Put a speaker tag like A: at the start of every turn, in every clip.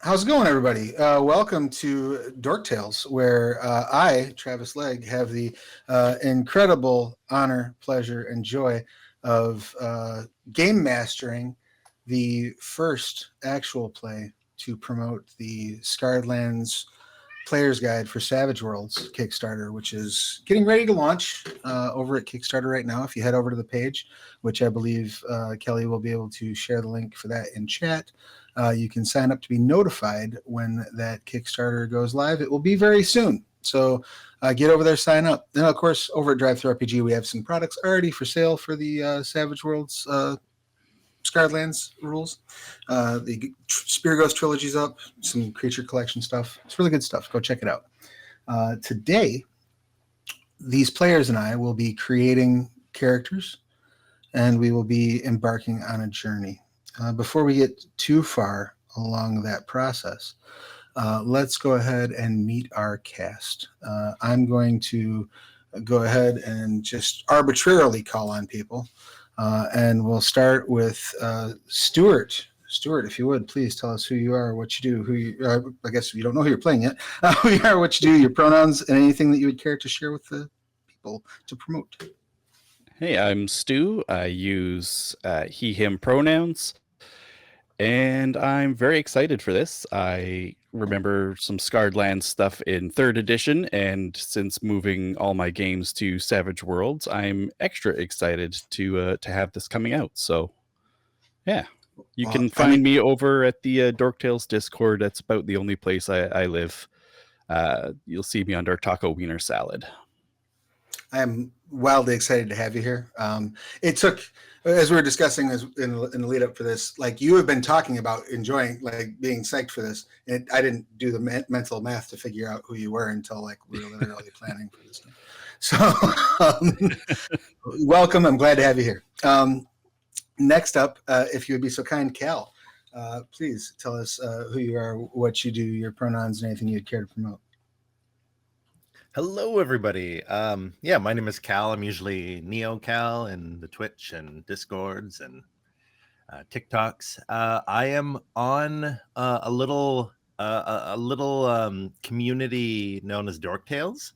A: How's it going, everybody? Welcome to Dork Tales, where I, Travis Legge, have the incredible honor, pleasure, and joy of game mastering the first actual play to promote the Scarred Lands Player's Guide for Savage Worlds Kickstarter, which is getting ready to launch over at Kickstarter right now. If you head over to the page, which I believe Kelly will be able to share the link for that in chat, you can sign up to be notified when that Kickstarter goes live. It will be very soon. So get over there, sign up. Then, of course, over at ttrpg, we have some products already for sale for the Savage Worlds Scarred Lands rules. The Spear Ghost Trilogy's up, some creature collection stuff. It's really good stuff. Go check it out. Today, these players and I will be creating characters, and we will be embarking on a journey. Before we get too far along that process, let's go ahead and meet our cast. I'm going to go ahead and just arbitrarily call on people. And we'll start with Stuart. Stuart, if you would, please tell us who you are, what you do, I guess you don't know who you're playing yet. Who you are, what you do, your pronouns, and anything that you would care to share with the people to promote.
B: Hey, I'm Stu. I use he, him pronouns, and I'm very excited for this. I remember some Scarred Lands stuff in 3rd edition, and since moving all my games to Savage Worlds, I'm extra excited to have this coming out. So, yeah, you can find me over at the Dork Tales Discord. That's about the only place I live. You'll see me under Taco Wiener Salad.
A: I am wildly excited to have you here. It took, as we were discussing in the lead up for this, like you have been talking about enjoying, like being psyched for this. And I didn't do the mental math to figure out who you were until like we were literally planning for this. So welcome. I'm glad to have you here. Next up, if you would be so kind, Kal, please tell us who you are, what you do, your pronouns, and anything you'd care to promote.
C: Hello, everybody. Yeah, my name is Kal. I'm usually NeoKal in the Twitch and Discords and TikToks. I am on a little community known as Dork Tales.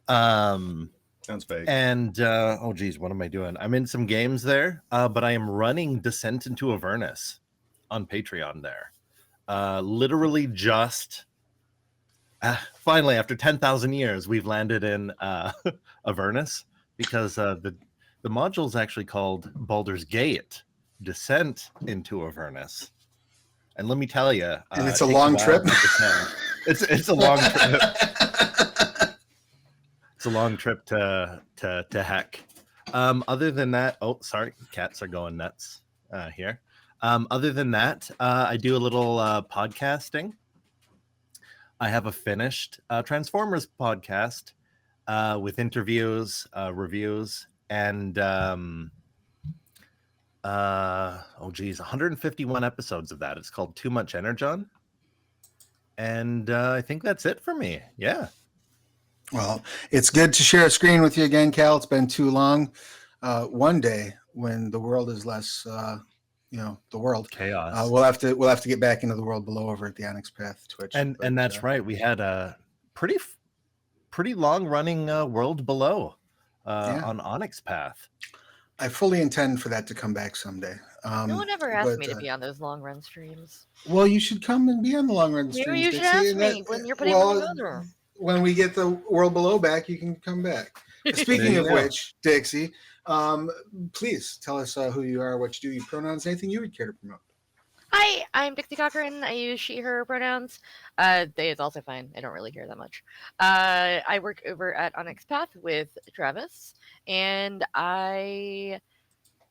D: Sounds fake.
C: And oh geez, what am I doing? I'm in some games there, but I am running Descent into Avernus on Patreon there. Literally just. Finally, after 10,000 years, we've landed in Avernus because the module is actually called Baldur's Gate: Descent into Avernus. And let me tell you,
A: and it's a long trip.
C: It's a long trip. It's a long trip to heck. Other than that, oh sorry, cats are going nuts here. Other than that, I do a little podcasting. I have a finished Transformers podcast with interviews, reviews, and 151 episodes of that. It's called Too Much Energon. And I think that's it for me. Yeah.
A: Well, it's good to share a screen with you again, Kal. It's been too long. One day when the world is less the world
C: chaos,
A: we'll have to get back into the world below over at the Onyx Path Twitch,
C: and that's right. We had a pretty long running World Below on Onyx Path.
A: I fully intend for that to come back someday.
E: No one ever asked me to be on those long run streams.
A: Well, you should come and be on the long run streams.
E: Maybe you should ask me when you're putting them together.
A: When we get the World Below back, you can come back. Speaking of which, Dixie, please tell us who you are, what you do, your pronouns, anything you would care to promote.
E: Hi, I'm Dixie Cochran. I use she, her pronouns. They is also fine. I don't really care that much. I work over at Onyx Path with Travis, and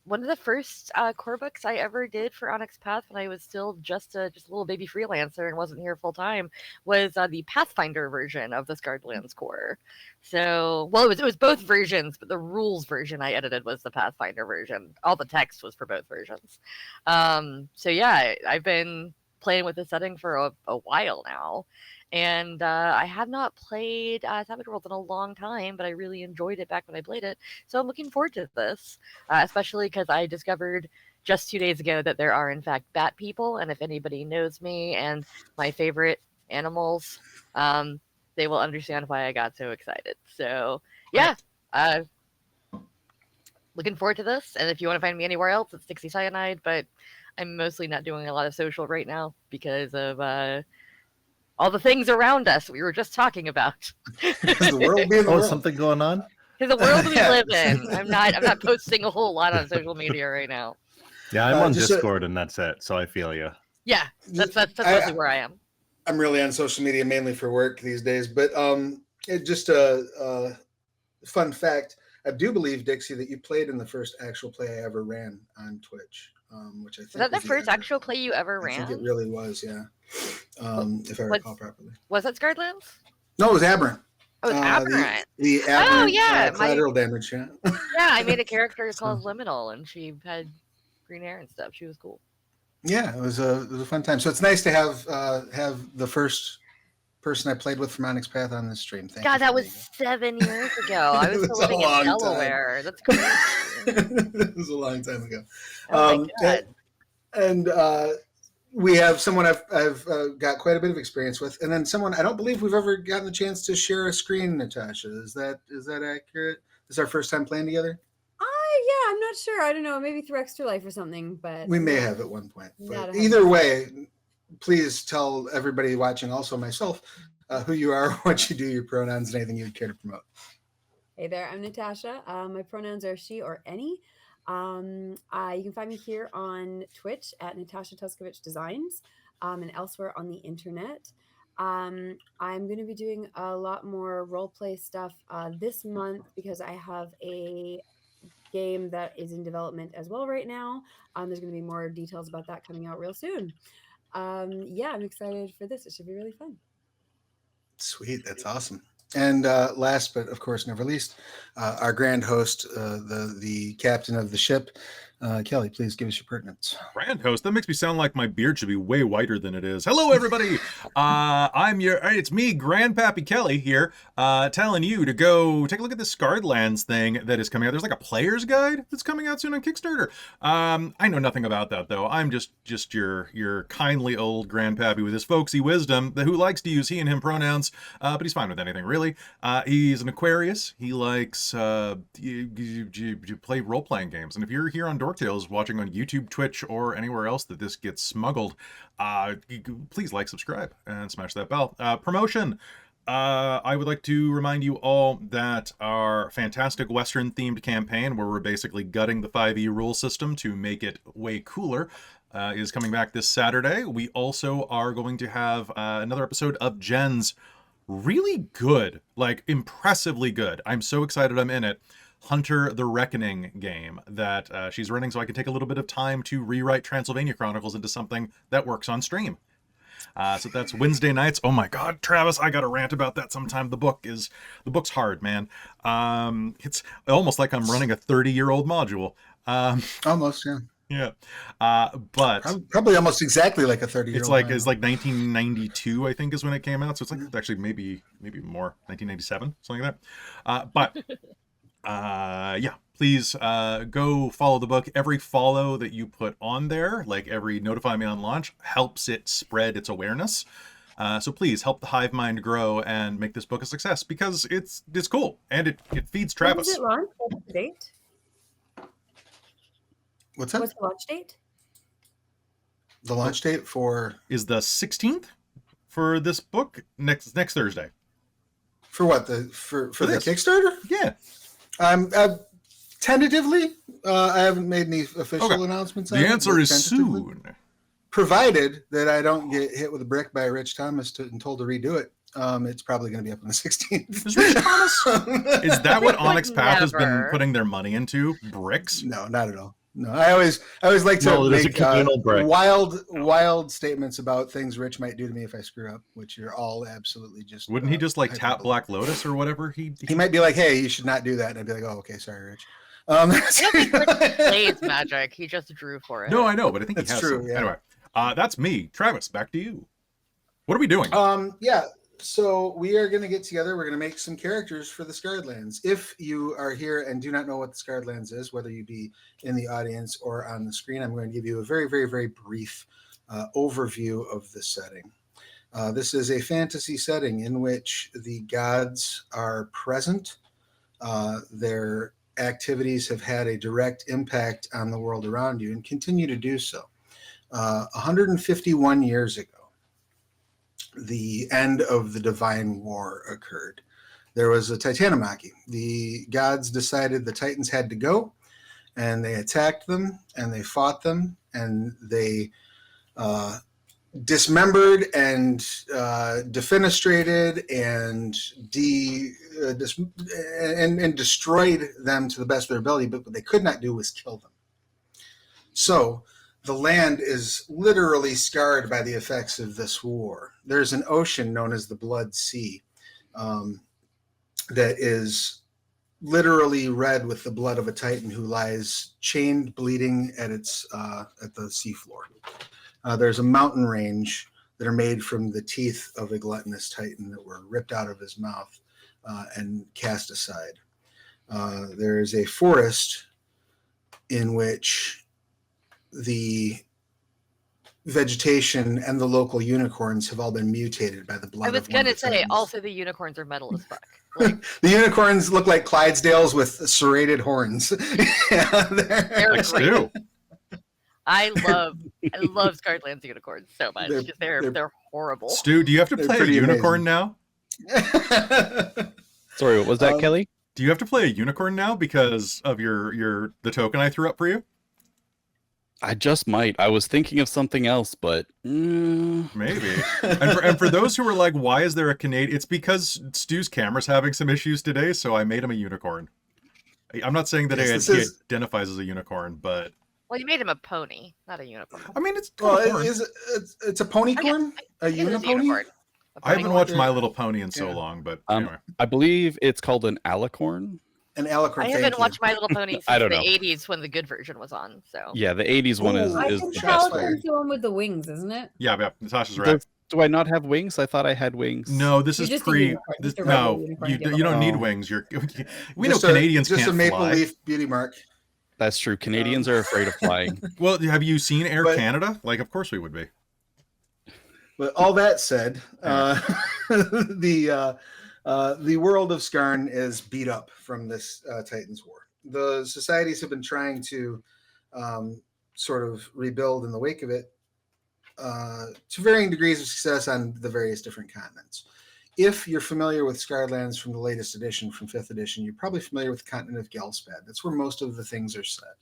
E: one of the first core books I ever did for Onyx Path when I was still just a little baby freelancer and wasn't here full time was the Pathfinder version of the Scarred Lands core. So, well, it was both versions, but the rules version I edited was the Pathfinder version. All the text was for both versions. So yeah, I've been playing with the setting for a while now. And I have not played Savage Worlds in a long time, but I really enjoyed it back when I played it. So I'm looking forward to this, especially because I discovered just 2 days ago that there are in fact bat people, and if anybody knows me and my favorite animals, they will understand why I got so excited. So yeah, looking forward to this. And if you want to find me anywhere else, it's Dixie Cyanide, but I'm mostly not doing a lot of social right now because of all the things around us we were just talking about.
A: Because the world being the world.
C: Something going on?
E: Because the world we live in. I'm not posting a whole lot on social media right now.
C: Yeah, I'm on
A: just
C: Discord and that's it. So I feel you.
E: Yeah, that's mostly where I am.
A: I'm really on social media mainly for work these days, but just a fun fact. I do believe, Dixie, that you played in the first actual play I ever ran on Twitch, which I think
E: was that the first actual play you ever ran?
A: I think it really was, yeah. If I recall properly.
E: Was it Scarredlands?
A: No, it was Aberrant.
E: Oh, it was Aberrant.
A: The Aberrant collateral damage, yeah.
E: Yeah, I made a character called Liminal, and she had green hair and stuff. She was cool.
A: Yeah, it was a fun time. So it's nice to have the first person I played with from Onyx Path on this stream. Thank
E: God,
A: you
E: that was 7 years ago. I was still living in Delaware. That's crazy.
A: It was a long time ago.
E: Oh my God.
A: And we have someone I've got quite a bit of experience with, and then someone I don't believe we've ever gotten the chance to share a screen. Natasha, is that accurate? This is our first time playing together.
D: Yeah, I'm not sure. I don't know. Maybe through Extra Life or something, but
A: we may have at one point. But either way, please tell everybody watching, also myself, who you are, what you do, your pronouns, and anything you'd care to promote.
D: Hey there, I'm Natasha. My pronouns are she or any. You can find me here on Twitch at Natasha Tuskovich Designs, and elsewhere on the internet. I'm going to be doing a lot more roleplay stuff this month because I have a game that is in development as well right now. There's going to be more details about that coming out real soon. Yeah, I'm excited for this. It should be really fun.
A: Sweet, that's awesome. And last but of course never least, our grand host, the captain of the ship, Kelly, please give us your pertinence.
F: Grand host? That makes me sound like my beard should be way whiter than it is. Hello, everybody. It's me, Grandpappy Kelly here, telling you to go take a look at this Scarredlands thing that is coming out. There's like a player's guide that's coming out soon on Kickstarter. I know nothing about that though. I'm just your kindly old Grandpappy with his folksy wisdom who likes to use he and him pronouns, but he's fine with anything really. He's an Aquarius. He likes you play role-playing games, and if you're here on Dork Tales watching on YouTube, Twitch, or anywhere else that this gets smuggled, please like, subscribe, and smash that bell. Promotion. I would like to remind you all that our fantastic Western-themed campaign, where we're basically gutting the 5e rule system to make it way cooler, is coming back this Saturday. We also are going to have another episode of Jen's really good, like impressively good. I'm so excited I'm in it. Hunter the Reckoning game that she's running so I can take a little bit of time to rewrite Transylvania Chronicles into something that works on stream. So that's Wednesday nights. Oh my God, Travis, I got to rant about that sometime. The book's hard, man. It's almost like I'm running a 30-year-old module.
A: Almost, yeah.
F: Yeah, but
A: probably almost exactly like a 30-year-old.
F: It's like 1992, I think, is when it came out. So it's like actually maybe more, 1997, something like that. But yeah, please go follow the book. Every follow that you put on there, like every notify me on launch, helps it spread its awareness. So please help the hive mind grow and make this book a success because it's cool and it feeds Travis.
D: When is it launch? What's the date?
A: What's that?
D: What's the launch date?
A: The launch date
F: is the 16th for this book next Thursday.
A: For what? For the Kickstarter?
F: Yeah.
A: Tentatively, I haven't made any official announcements.
F: The answer is soon.
A: Provided that I don't get hit with a brick by Rich Thomas and told to redo it. It's probably going to be up on the 16th.
F: Is Rich Thomas? Is that what Onyx Path has been putting their money into? Bricks?
A: No, not at all. No, I always like to make wild statements about things Rich might do to me if I screw up, which are all absolutely just.
F: Wouldn't he just like tap Black Lotus or whatever? He
A: might be like, "Hey, you should not do that," and I'd be like, "Oh, okay, sorry, Rich."
E: I don't think Rich plays magic. He just drew for it.
F: No, I know, but I think
A: that's
F: he has
A: true.
F: some.
A: Yeah.
F: Anyway, that's me, Travis. Back to you. What are we doing?
A: Yeah. So we are going to get together. We're going to make some characters for the Scarred Lands. If you are here and do not know what the Scarred Lands is, whether you be in the audience or on the screen, I'm going to give you a very, very, very brief overview of the setting. This is a fantasy setting in which the gods are present. Their activities have had a direct impact on the world around you and continue to do so. 151 years ago, the end of the Divine War occurred. There was a Titanomachy. The gods decided the Titans had to go, and they attacked them, and they fought them, and they dismembered and defenestrated and destroyed them to the best of their ability, but what they could not do was kill them. So the land is literally scarred by the effects of this war. There's an ocean known as the Blood Sea that is literally red with the blood of a Titan who lies chained, bleeding at the seafloor. There's a mountain range that are made from the teeth of a gluttonous Titan that were ripped out of his mouth and cast aside. There is a forest in which the vegetation and the local unicorns have all been mutated by the blood.
E: I was
A: going to
E: say, also the unicorns are metal as fuck. Like,
A: the unicorns look like Clydesdales with serrated horns.
E: they're
F: Like
E: great.
F: Stu.
E: I love Scarred Lands unicorns so much. They're horrible.
F: Stu, do you have to
A: They're
F: play a
A: pretty
F: unicorn
A: amazing.
F: now?
B: Sorry, what was that, Kelly?
F: Do you have to play a unicorn now because of the token I threw up for you?
B: I just might. I was thinking of something else, but
F: Maybe. And for those who were like, why is there a Canadian? It's because Stu's camera's having some issues today, so I made him a unicorn. I'm not saying that
A: Yes,
F: he identifies as a unicorn, but
E: Well, you made him a pony, not a unicorn.
F: I mean, it's
A: Well,
F: a corn.
A: it's a ponycorn? A
E: It is
A: unipony?
F: I haven't watched
A: Yeah.
F: My Little Pony in so
A: Yeah.
F: long, but
B: Um,
F: anyway.
B: I believe it's called an alicorn.
A: An alicorn.
E: I
A: thank
E: haven't
A: you.
E: watched My Little Pony since
B: I don't
E: the
B: know.
E: 80s when the good version was on. So
B: Yeah, the 80s one is
A: Ooh,
D: I
B: is
D: think
B: the
A: shots
B: best
A: fired.
B: one.
D: Alicorn's the one with the wings, isn't it?
F: Yeah, Natasha's right.
B: Do I not have wings? I thought I had wings.
F: No, this
D: You're
F: is
D: just a
F: pre.
D: unicorn,
F: This,
D: just a regular
F: no,
D: unicorn,
F: you
D: give
F: don't
B: up.
F: need
B: Oh.
F: wings. We know
A: Just
F: Canadians
A: just
F: can't
A: a maple
F: fly.
A: leaf beauty mark.
B: That's true. Canadians are afraid of flying.
F: Well, have you seen Air
A: But-
F: Canada? Like, of course we would be.
A: But all that said, the world of Skarn is beat up from this Titans War. The societies have been trying to sort of rebuild in the wake of it to varying degrees of success on the various different continents. If you're familiar with Scarred Lands from the latest edition, from 5th edition, you're probably familiar with the continent of Gelspad. That's where most of the things are set.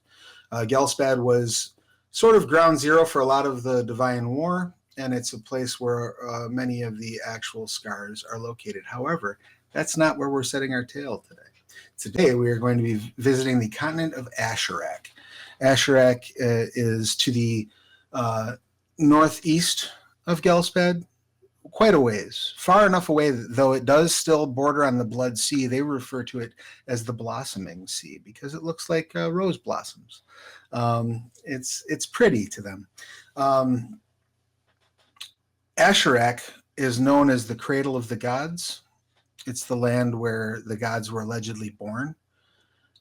A: Gelspad was sort of ground zero for a lot of the Divine War, and it's a place where many of the actual scars are located. However, that's not where we're setting our tale today. Today, we are going to be visiting the continent of Asherak. Asherak is to the northeast of Gelspad, quite a ways, far enough away, though it does still border on the Blood Sea. They refer to it as the Blossoming Sea because it looks like rose blossoms. It's pretty to them. Asherak is known as the cradle of the gods. It's the land where the gods were allegedly born.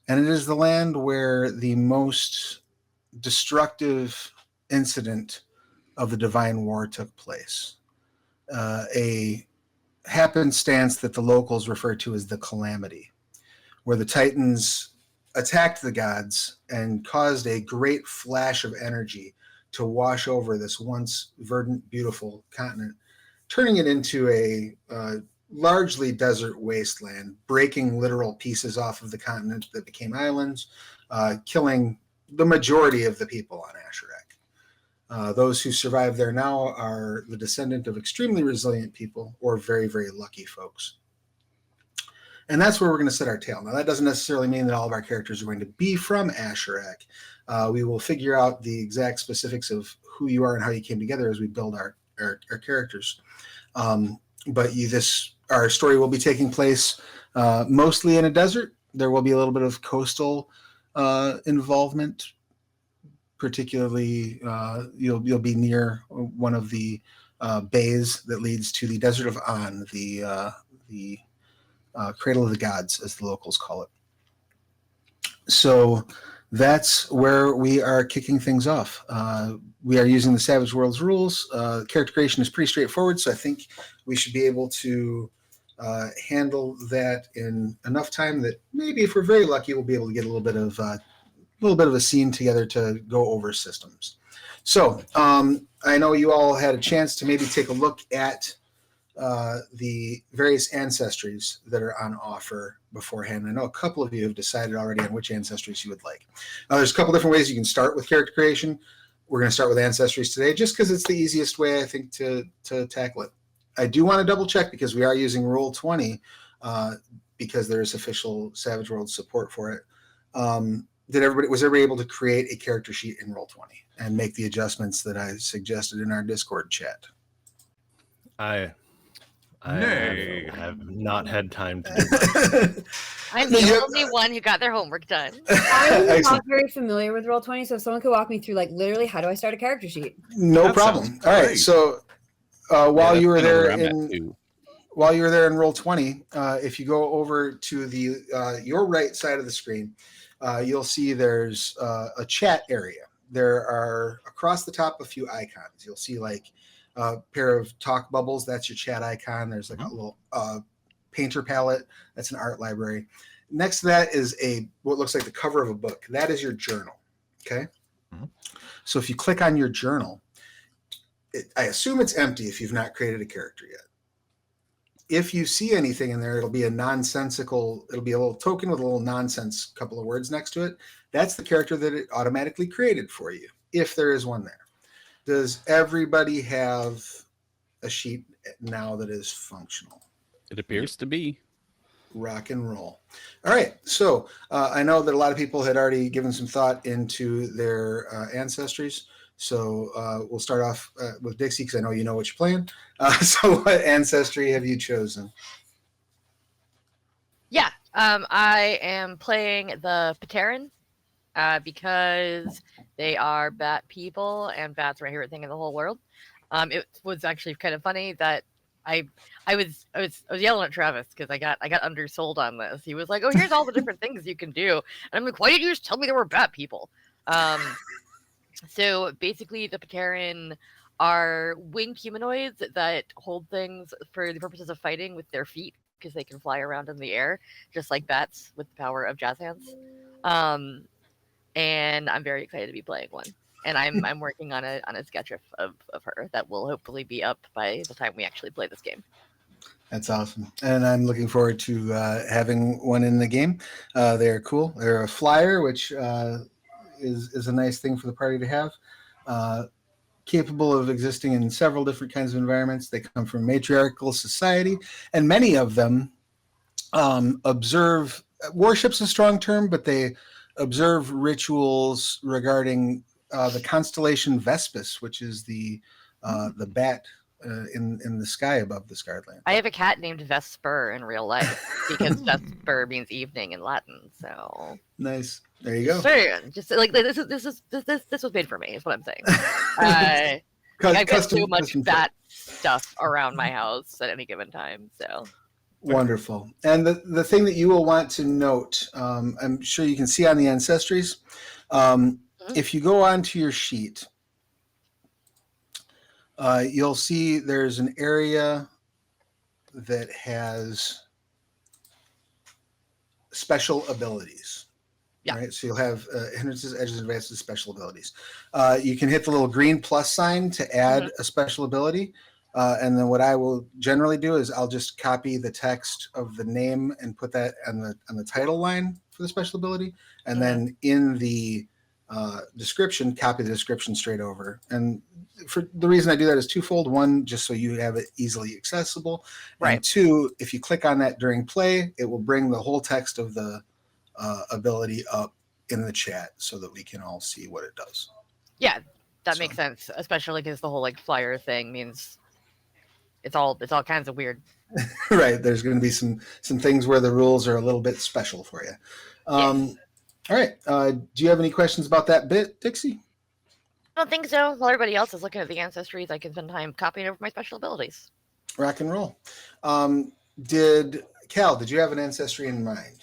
A: And it is the land where the most destructive incident of the Divine War took place. A happenstance that the locals refer to as the Calamity, where the Titans attacked the gods and caused a great flash of energy to wash over this once verdant, beautiful continent, turning it into a largely desert wasteland, breaking literal pieces off of the continent that became islands, killing the majority of the people on Asherak. Those who survive there now are the descendant of extremely resilient people or very, very lucky folks. And that's where we're going to set our tale. Now, that doesn't necessarily mean that all of our characters are going to be from Asherak. We will figure out the exact specifics of who you are and how you came together as we build our characters. But our story will be taking place mostly in a desert. There will be a little bit of coastal involvement. Particularly, you'll be near one of the bays that leads to the Desert of On, the Cradle of the Gods, as the locals call it. So that's where we are kicking things off. We are using the Savage Worlds rules. Character creation is pretty straightforward, so I think we should be able to handle that in enough time that maybe, if we're very lucky, we'll be able to get a little bit of a scene together to go over systems. So I know you all had a chance to maybe take a look at the various ancestries that are on offer beforehand. I know a couple of you have decided already on which ancestries you would like. There's a couple different ways you can start with character creation. We're going to start with ancestries today, just because it's the easiest way, I think, to tackle it. I do want to double check, because we are using Roll20, because there is official Savage World support for it. Was everybody able to create a character sheet in Roll20 and make the adjustments that I suggested in our Discord chat?
C: I
F: Nay.
C: have not had time to do that.
E: I'm the only one who got their homework done.
D: I'm
A: Excellent.
D: not very familiar with Roll20, so if someone could walk me through, like, literally, how do I start a character sheet?
A: No
F: That
A: problem.
F: sounds
A: All right.
F: great.
A: So while you were
B: That's kinda
A: there
B: where I'm at,
A: in
B: too.
A: while you're there in Roll20, if you go over to the your right side of the screen, you'll see there's a chat area. There are, across the top, a few icons. You'll see like a pair of talk bubbles. That's your chat icon. There's like a little painter palette. That's an art library. Next to that is what looks like the cover of a book. That is your journal. Okay.
F: Mhm.
A: So if you click on your journal, I assume it's empty if you've not created a character yet. If you see anything in there, it'll be a little token with a little nonsense couple of words next to it. That's the character that it automatically created for you, if there is one there. Does everybody have a sheet now that is functional?
B: It appears to be.
A: Rock and roll. All right. So I know that a lot of people had already given some thought into their ancestries. So we'll start off with Dixie, because I know you know what you're playing. So what ancestry have you chosen?
E: Yeah, I am playing the Pateran because they are bat people, and bats are my favorite thing in the whole world. It was actually kind of funny that I was yelling at Travis because I got undersold on this. He was like, "Oh, here's all the different things you can do," and I'm like, "Why did you just tell me there were bat people?" So basically, the Pateran are winged humanoids that hold things for the purposes of fighting with their feet, because they can fly around in the air, just like bats with the power of jazz hands. And I'm very excited to be playing one. And I'm working on a sketch of her that will hopefully be up by the time we actually play this game.
A: That's awesome. And I'm looking forward to having one in the game. They're cool. They're a flyer, which is a nice thing for the party to have. Capable of existing in several different kinds of environments. They come from matriarchal society, and many of them observe, worship's a strong term, but they observe rituals regarding the constellation Vespus, which is the bat in the sky above the scarred land.
E: I have a cat named Vesper in real life because Vesper means evening in Latin. So
A: nice. There you go.
E: Just like this was made for me. Is what I'm saying. I've got so much bat stuff around my house at any given time. So
A: wonderful. And the thing that you will want to note, I'm sure you can see on the ancestries, if you go onto your sheet, you'll see there's an area that has special abilities.
E: Yeah.
A: Right. So you'll have hindrances, edges, advances, special abilities. You can hit the little green plus sign to add a special ability. And then what I will generally do is I'll just copy the text of the name and put that on the title line for the special ability. And then in the description, copy the description straight over. And for the reason I do that is twofold. One, just so you have it easily accessible.
E: Right.
A: And two, if you click on that during play, it will bring the whole text of the ability up in the chat so that we can all see what it does.
E: Yeah, that makes sense, especially because the whole like flyer thing means it's all kinds of weird.
A: Right. There's going to be some things where the rules are a little bit special for you.
E: Yes.
A: All right. Do you have any questions about that bit, Dixie?
E: I don't think so. While everybody else is looking at the ancestries, I can spend time copying over my special abilities.
A: Rock and roll. Did you have an ancestry in mind?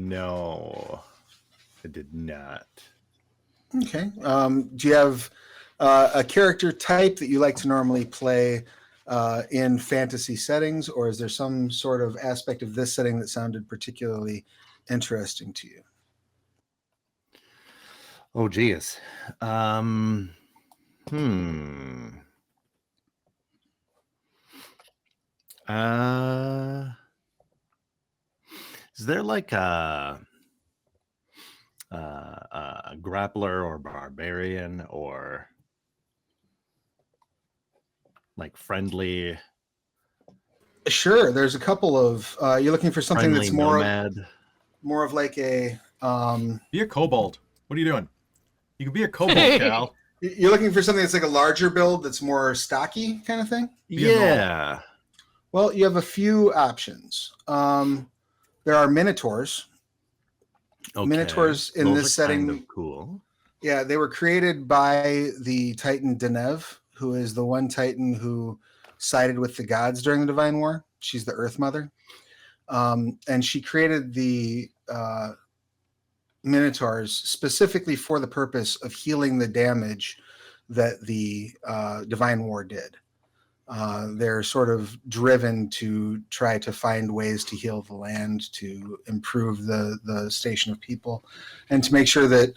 C: No, I did not.
A: Okay. Do you have a character type that you like to normally play in fantasy settings, or is there some sort of aspect of this setting that sounded particularly interesting to you?
C: Oh, geez. Is there like a grappler or barbarian or like friendly?
A: Sure. There's a couple of. You're looking for something
C: Friendly
A: that's
C: nomad.
A: more of like a.
F: Be a kobold. What are you doing? You can be a kobold, Cal.
A: You're looking for something that's like a larger build that's more stocky kind of thing?
C: Yeah.
A: Well, you have a few options. There are minotaurs.
C: Okay.
A: Minotaurs in
C: Those
A: this
C: are
A: setting.
C: kind of cool.
A: Yeah, they were created by the Titan Denev, who is the one Titan who sided with the gods during the Divine War. She's the Earth Mother. And she created the Minotaurs specifically for the purpose of healing the damage that the Divine War did. They're sort of driven to try to find ways to heal the land, to improve the station of people, and to make sure that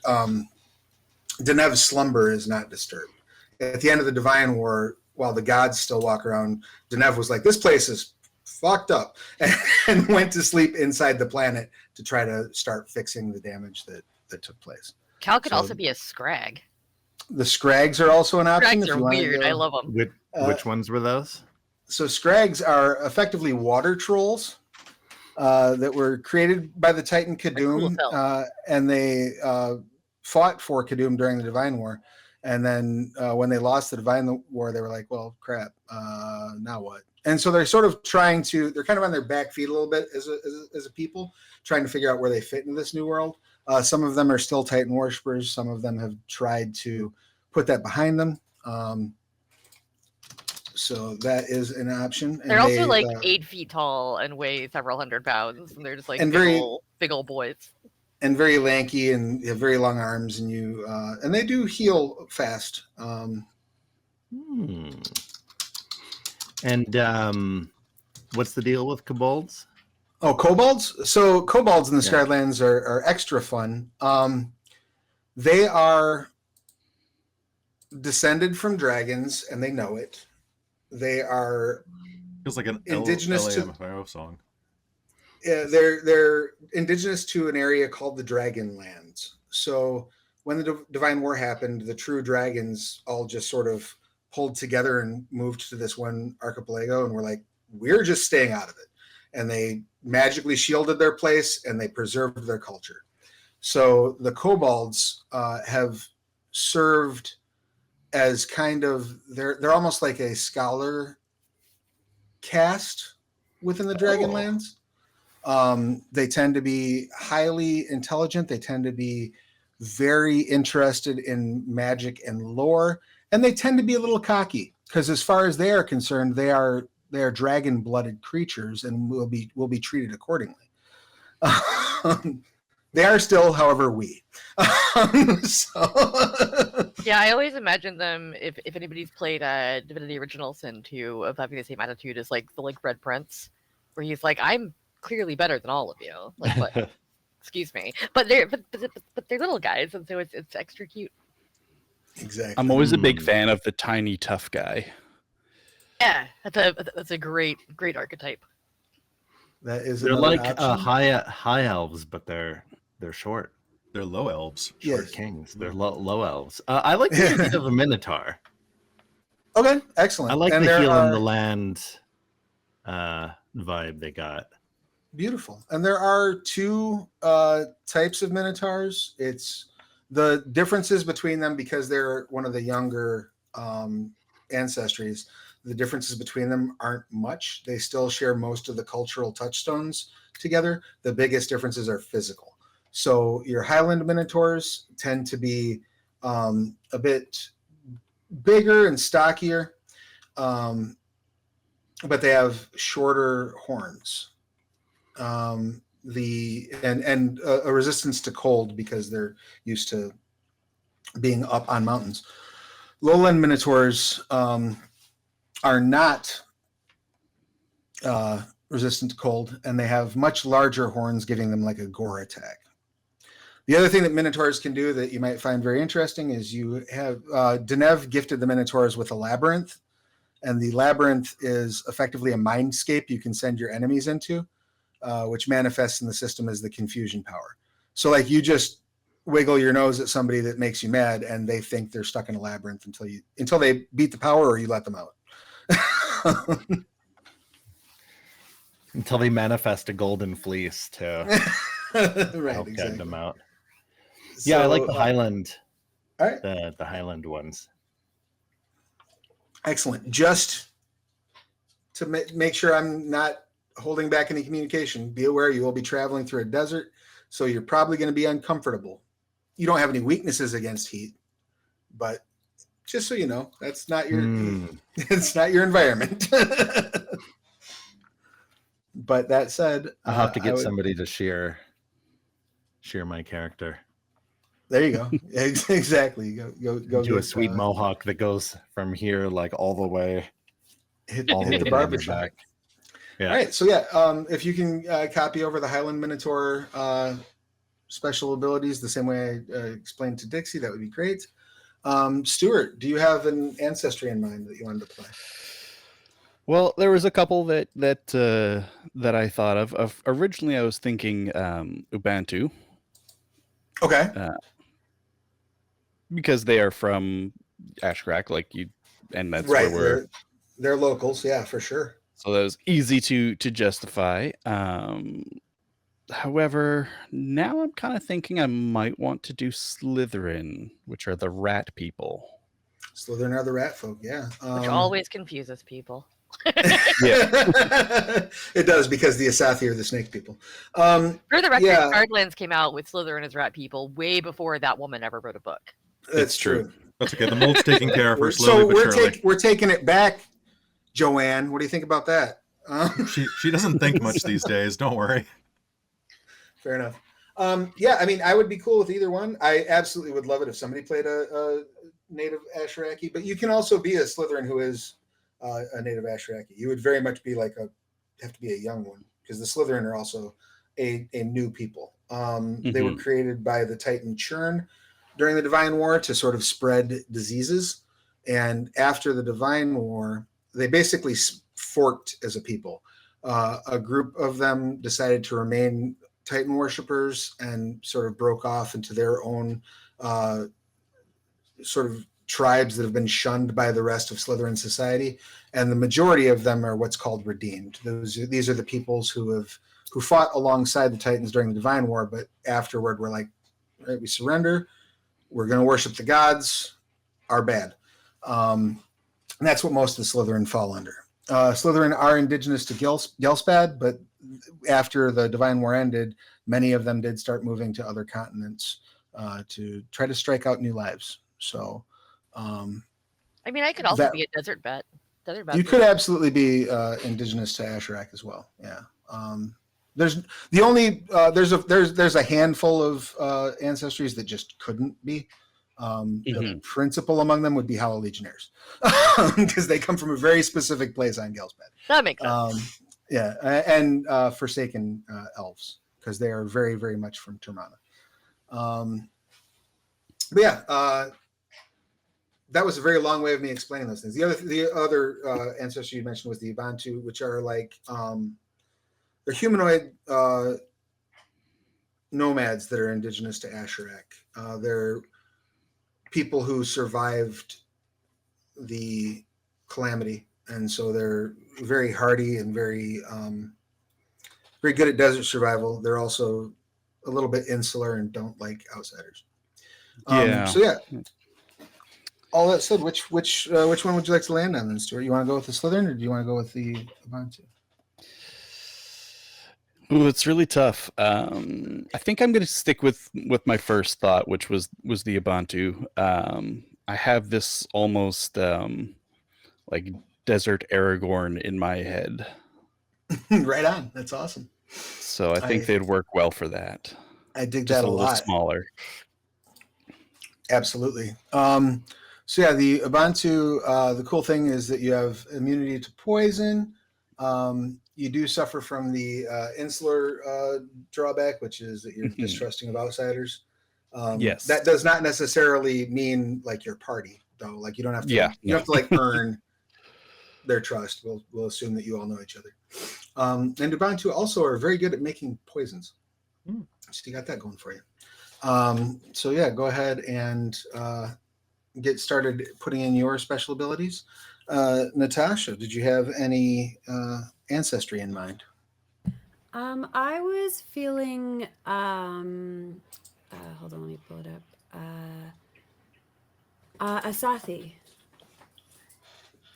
A: Denev's slumber is not disturbed. At the end of the Divine War, while the gods still walk around, Denev was like, this place is fucked up, and went to sleep inside the planet to try to start fixing the damage that took place.
E: Cal could
A: So-
E: also be a scrag.
A: The Scrags are also an option.
E: Scrags
A: if
E: are
A: you wanna
E: weird.
A: go-
E: I love them.
C: Which ones were those?
A: So Scrags are effectively water trolls that were created by the Titan Kadum,
E: cool as
A: and they fought for Kadum during the Divine War. And then when they lost the Divine War, they were like, well, crap, now what? And so they're sort of they're kind of on their back feet a little bit as a people, trying to figure out where they fit into this new world. Some of them are still Titan worshippers. Some of them have tried to put that behind them. So that is an option. And
E: They're also
A: they,
E: like 8 feet tall and weigh several hundred pounds, and they're just like
A: And
E: big old boys.
A: and very lanky and have very long arms, and and they do heal fast.
C: And what's the deal with kobolds?
A: Oh, kobolds! So kobolds in the
C: Yeah.
A: Skylands are extra fun. They are descended from dragons, and they know it. They are
F: Feels like an
A: Indigenous to-
F: LMFAO song.
A: they're indigenous to an area called the Dragonlands. So when the Divine War happened, the true dragons all just sort of pulled together and moved to this one archipelago, and were like, we're just staying out of it. And they magically shielded their place, and they preserved their culture. So the kobolds have served as kind of they're almost like a scholar caste within the Dragonlands. They tend to be highly intelligent. They tend to be very interested in magic and lore, and they tend to be a little cocky because, as far as they are concerned, they are dragon-blooded creatures and will be treated accordingly. They are still, however, we. So
E: Yeah, I always imagine them, if anybody's played Divinity Original Sin 2, of having the same attitude as like the Red Prince, where he's like, I'm clearly better than all of you. Like, what? Excuse me. But they're little guys, and so it's extra cute.
A: exactly.
B: I'm always a big fan of the tiny tough guy.
E: Yeah, that's a great archetype.
A: That is
C: They're
A: another
C: like
A: option.
C: high elves, but they're short.
F: They're low elves.
C: Short
A: Yes.
C: kings. They're low elves. I like the idea of a minotaur.
A: Okay, excellent.
C: I like
A: And
C: the
A: there
C: healing
A: are-
C: the land vibe they got.
A: Beautiful. And there are two types of minotaurs. It's the differences between them, because they're one of the younger ancestries. The differences between them aren't much. They still share most of the cultural touchstones together. The biggest differences are physical. So your Highland Minotaurs tend to be a bit bigger and stockier, but they have shorter horns. A resistance to cold because they're used to being up on mountains. Lowland Minotaurs are not resistant to cold, and they have much larger horns, giving them like a gore attack. The other thing that Minotaurs can do that you might find very interesting is you have Denev gifted the Minotaurs with a labyrinth, and the labyrinth is effectively a mindscape you can send your enemies into, which manifests in the system as the confusion power. So like you just wiggle your nose at somebody that makes you mad, and they think they're stuck in a labyrinth until they beat the power or you let them out.
C: Until they manifest a golden fleece to
A: Right,
C: help
A: exactly.
C: guide them out. Yeah, I like the Highland,
A: all right.
C: the Highland ones.
A: Excellent. Just to make sure I'm not holding back any communication, be aware you will be traveling through a desert, so you're probably going to be uncomfortable. You don't have any weaknesses against heat, but just so you know, that's not your it's not your environment. But that said,
C: I'll have to get somebody to shear my character.
A: There you go. Exactly. Go
C: do a sweet mohawk that goes from here like all the way
A: hit
C: all
A: the
C: way
A: barbershop.
C: back. Yeah.
A: All right. So yeah, if you can copy over the Highland Minotaur special abilities the same way I explained to Dixie, that would be great. Stuart, do you have an ancestry in mind that you wanted to play?
B: Well, there was a couple that I thought of. Originally, I was thinking Ubuntu.
A: Okay.
B: Because they are from Ashcrack, and that's
A: right.
B: where
A: they're locals, yeah, for sure.
B: So that was easy to justify. However, now I'm kind of thinking I might want to do Slytherin, which are the rat people.
A: Slytherin are the rat folk, yeah.
E: Which always confuses people.
A: Yeah. It does, because the Asathi are the snake people.
E: For the record,
A: yeah.
E: Guardlands came out with Slytherin as rat people way before that woman ever wrote a book.
A: That's true.
F: That's okay. The mold's taking care of her slowly but surely.
A: We're taking it back, Joanne. What do you think about that?
F: She doesn't think much these days. Don't worry.
A: Fair enough. Yeah, I mean, I would be cool with either one. I absolutely would love it if somebody played a native Asheraki, but you can also be a Slytherin who is a native Asheraki. You would very much be have to be a young one, because the Slytherin are also a new people. They were created by the Titan Churn during the Divine War to sort of spread diseases. And after the Divine War, they basically forked as a people. A group of them decided to remain Titan worshippers and sort of broke off into their own sort of tribes that have been shunned by the rest of Slytherin society. And the majority of them are what's called redeemed. These are the peoples who fought alongside the Titans during the Divine War, but afterward were like, right, we surrender. We're going to worship the gods. Are bad. And that's what most of the Slytherin fall under. Slytherin are indigenous to Gelspad, but after the Divine War ended, many of them did start moving to other continents to try to strike out new lives. So,
E: I mean, I could also be a desert bat.
A: You could absolutely be indigenous to Asherak as well. Yeah. There's a handful of ancestries that just couldn't be. The principal among them would be Howl Legionnaires, because they come from a very specific place on Gelspad.
E: That makes sense.
A: Yeah, and Forsaken elves, because they are very, very much from Termana. But yeah, that was a very long way of me explaining those things. The other ancestry you mentioned was the Ibantu, which are they're humanoid nomads that are indigenous to Asherak. They're people who survived the calamity, and so they're very hardy and very very good at desert survival. They're also a little bit insular and don't like outsiders. So yeah, all that said, which one would you like to land on then, Stuart? You want to go with the Slytherin, or do you want to go with the Ubuntu?
B: Ooh, it's really tough. I think I'm going to stick with my first thought, which was the Ubuntu. I have this almost like desert Aragorn in my head,
A: Right on. That's awesome.
B: so I think they'd work well for that.
A: I dig
B: Just
A: that
B: a
A: a
B: little
A: lot.
B: smaller.
A: Absolutely. So yeah, the Ubuntu, the cool thing is that you have immunity to poison. You do suffer from the insular drawback, which is that you're
B: Mhm.
A: distrusting of outsiders.
B: Yes.
A: That does not necessarily mean like your party, though. Like you don't have to.
B: Yeah,
A: You don't have to like earn their trust. We'll assume that you all know each other. And Ubuntu also are very good at making poisons.
F: Mm.
A: So you got that going for you. So yeah, go ahead and get started putting in your special abilities. Natasha, did you have any ancestry in mind?
D: I was feeling hold on, let me pull it up. Asathi.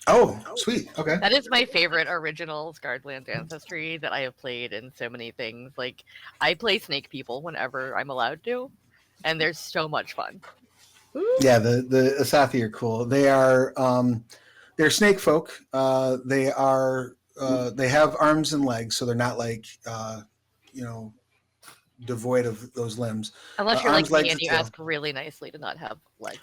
A: Oh, sweet. Okay.
E: That is my favorite original Scardland ancestry that I have played in so many things. Like, I play snake people whenever I'm allowed to, and they're so much fun.
D: Ooh.
A: Yeah, the Asathi are cool. They're snake folk. They have arms and legs, so they're not like devoid of those limbs.
E: Unless you're
A: Arms,
E: like me
A: legs,
E: and
A: and
E: you
A: tail.
E: ask really nicely to not have legs.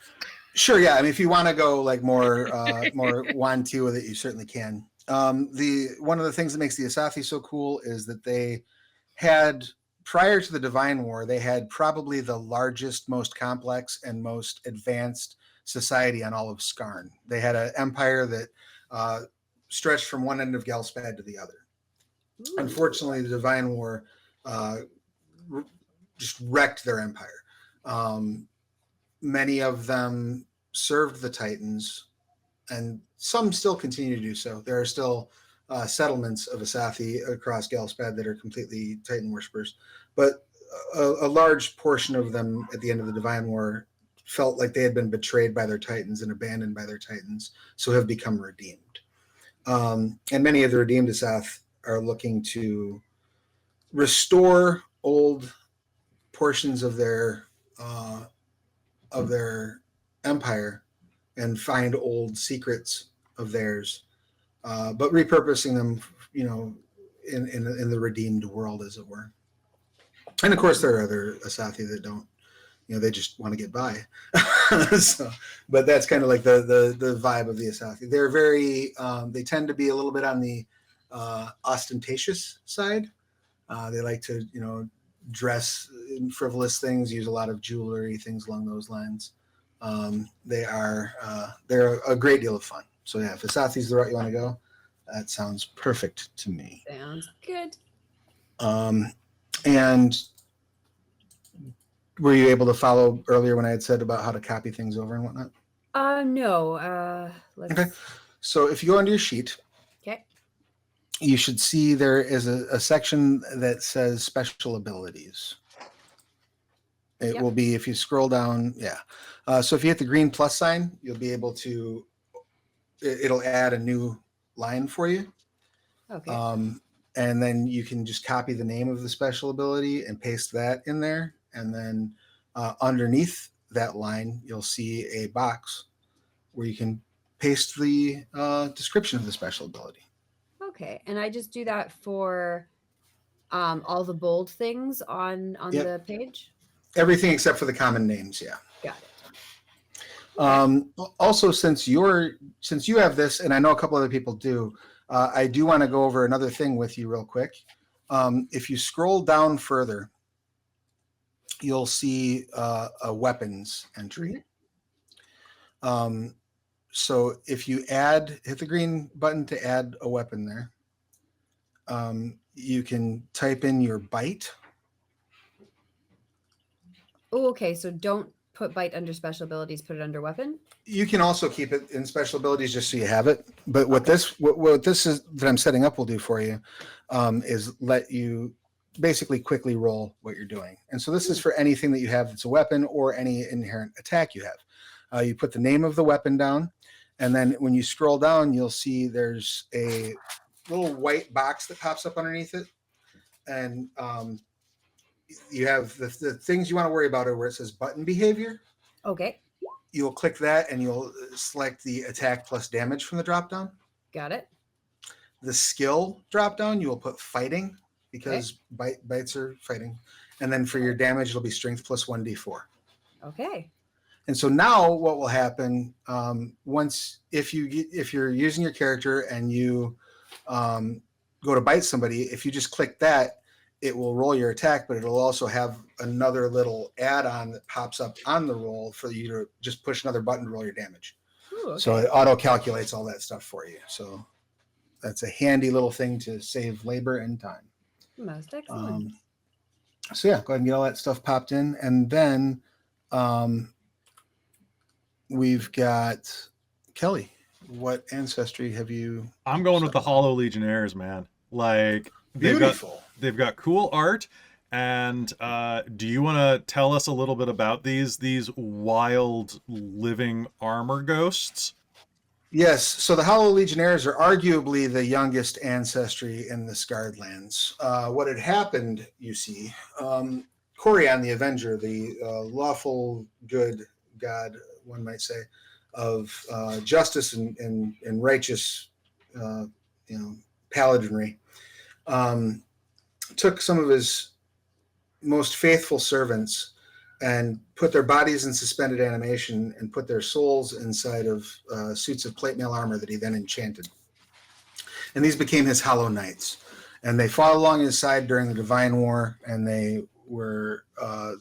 A: Sure, yeah. I mean, if you want to go like more Wantu with it, you certainly can. One of the things that makes the Asathi so cool is that they had, prior to the Divine War, they had probably the largest, most complex, and most advanced society on all of Skarn. They had an empire that stretched from one end of Gelspad to the other.
D: Ooh.
A: Unfortunately, the Divine War just wrecked their empire. Many of them served the Titans, and some still continue to do so. There are still settlements of Asathi across Gelspad that are completely Titan worshippers, but a large portion of them at the end of the Divine War felt like they had been betrayed by their Titans and abandoned by their Titans, so have become redeemed. And many of the redeemed Asath are looking to restore old portions of their empire and find old secrets of theirs, but repurposing them, in the redeemed world, as it were. And of course, there are other Asathi that don't, they just want to get by. But that's kind of like the vibe of the Asathi. They're very, they tend to be a little bit on the ostentatious side. They like to, dress in frivolous things, use a lot of jewelry, things along those lines. They're a great deal of fun. So yeah, if Asathi's the route you want to go, that sounds perfect to me.
D: Sounds good.
A: And were you able to follow earlier when I had said about how to copy things over and whatnot?
D: No. Let's.
A: Okay. So if you go into your sheet,
D: Okay.
A: you should see there is a section that says special abilities. It will be, if you scroll down, so if you hit the green plus sign, you'll be able to, it'll add a new line for you.
D: Okay.
A: And then you can just copy the name of the special ability and paste that in there. And then underneath that line, you'll see a box where you can paste the description of the special ability.
D: Okay. And I just do that for all the bold things on the page?
A: Everything except for the common names, yeah.
D: Got it.
A: Also, since you have this, and I know a couple other people do, I do want to go over another thing with you real quick. If you scroll down further, you'll see a weapons entry. So if you hit the green button to add a weapon there, you can type in your bite.
D: Oh, okay. So don't put bite under special abilities, put it under weapon.
A: You can also keep it in special abilities just so you have it. But what this is that I'm setting up will do for you is let you basically quickly roll what you're doing. And so this is for anything that you have that's a weapon or any inherent attack you have. You put the name of the weapon down, and then when you scroll down, you'll see there's a little white box that pops up underneath it. and you have the things you want to worry about are where it says button behavior.
D: Okay,
A: You'll click that and you'll select the attack plus damage from the drop down.
D: got it.
A: The skill drop down, you will put fighting because bites are fighting. And then for your damage, it'll be strength plus 1d4.
D: Okay.
A: And so now what will happen once if you're using your character and you go to bite somebody, if you just click that, it will roll your attack, but it'll also have another little add-on that pops up on the roll for you to just push another button to roll your damage.
D: Ooh, okay.
A: So it auto-calculates all that stuff for you. So that's a handy little thing to save labor and time.
D: Most excellent.
A: So yeah, go ahead and get all that stuff popped in. And then we've got Kelly. What ancestry have you?
F: I'm going with the Hollow Legionnaires, man. Like
A: Beautiful.
F: They've got cool art. And do you want to tell us a little bit about these wild living armor ghosts?
A: Yes. So the Hollow Legionnaires are arguably the youngest ancestry in the Scarred Lands. What had happened, you see, Corian the Avenger, the lawful good god, one might say, of justice and righteous, paladinry, took some of his most faithful servants and put their bodies in suspended animation and put their souls inside of suits of plate mail armor that he then enchanted. And these became his Hollow Knights. And they fought along his side during the Divine War, and they were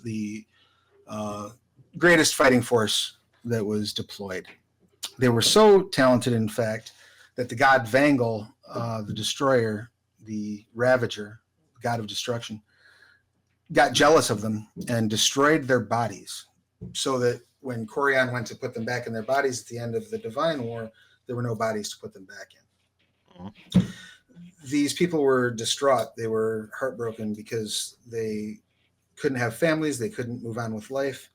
A: the greatest fighting force that was deployed. They were so talented, in fact, that the god Vangal, the Destroyer, the Ravager, god of destruction, got jealous of them and destroyed their bodies, so that when Corian went to put them back in their bodies at the end of the Divine War, there were no bodies to put them back in. These people were distraught. They were heartbroken because they couldn't have families. They couldn't move on with life.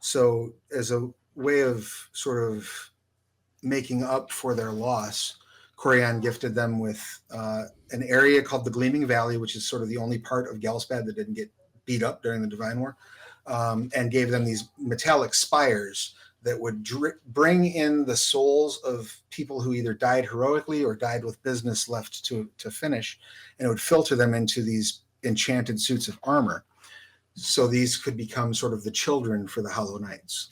A: So as a way of sort of making up for their loss, Corian gifted them with an area called the Gleaming Valley, which is sort of the only part of Gelspad that didn't get beat up during the Divine War, and gave them these metallic spires that would bring in the souls of people who either died heroically or died with business left to finish, and it would filter them into these enchanted suits of armor. So these could become sort of the children for the Hollow Knights.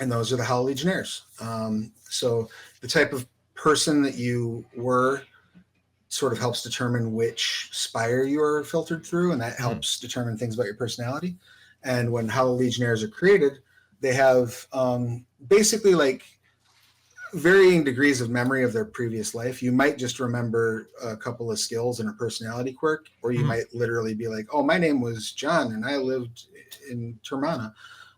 A: And those are the Hollow Legionnaires. So the type of person that you were sort of helps determine which spire you are filtered through, and that helps determine things about your personality. And when Hollow Legionnaires are created, they have basically like varying degrees of memory of their previous life. You might just remember a couple of skills and a personality quirk, or you might literally be like, oh, my name was John and I lived in Termana,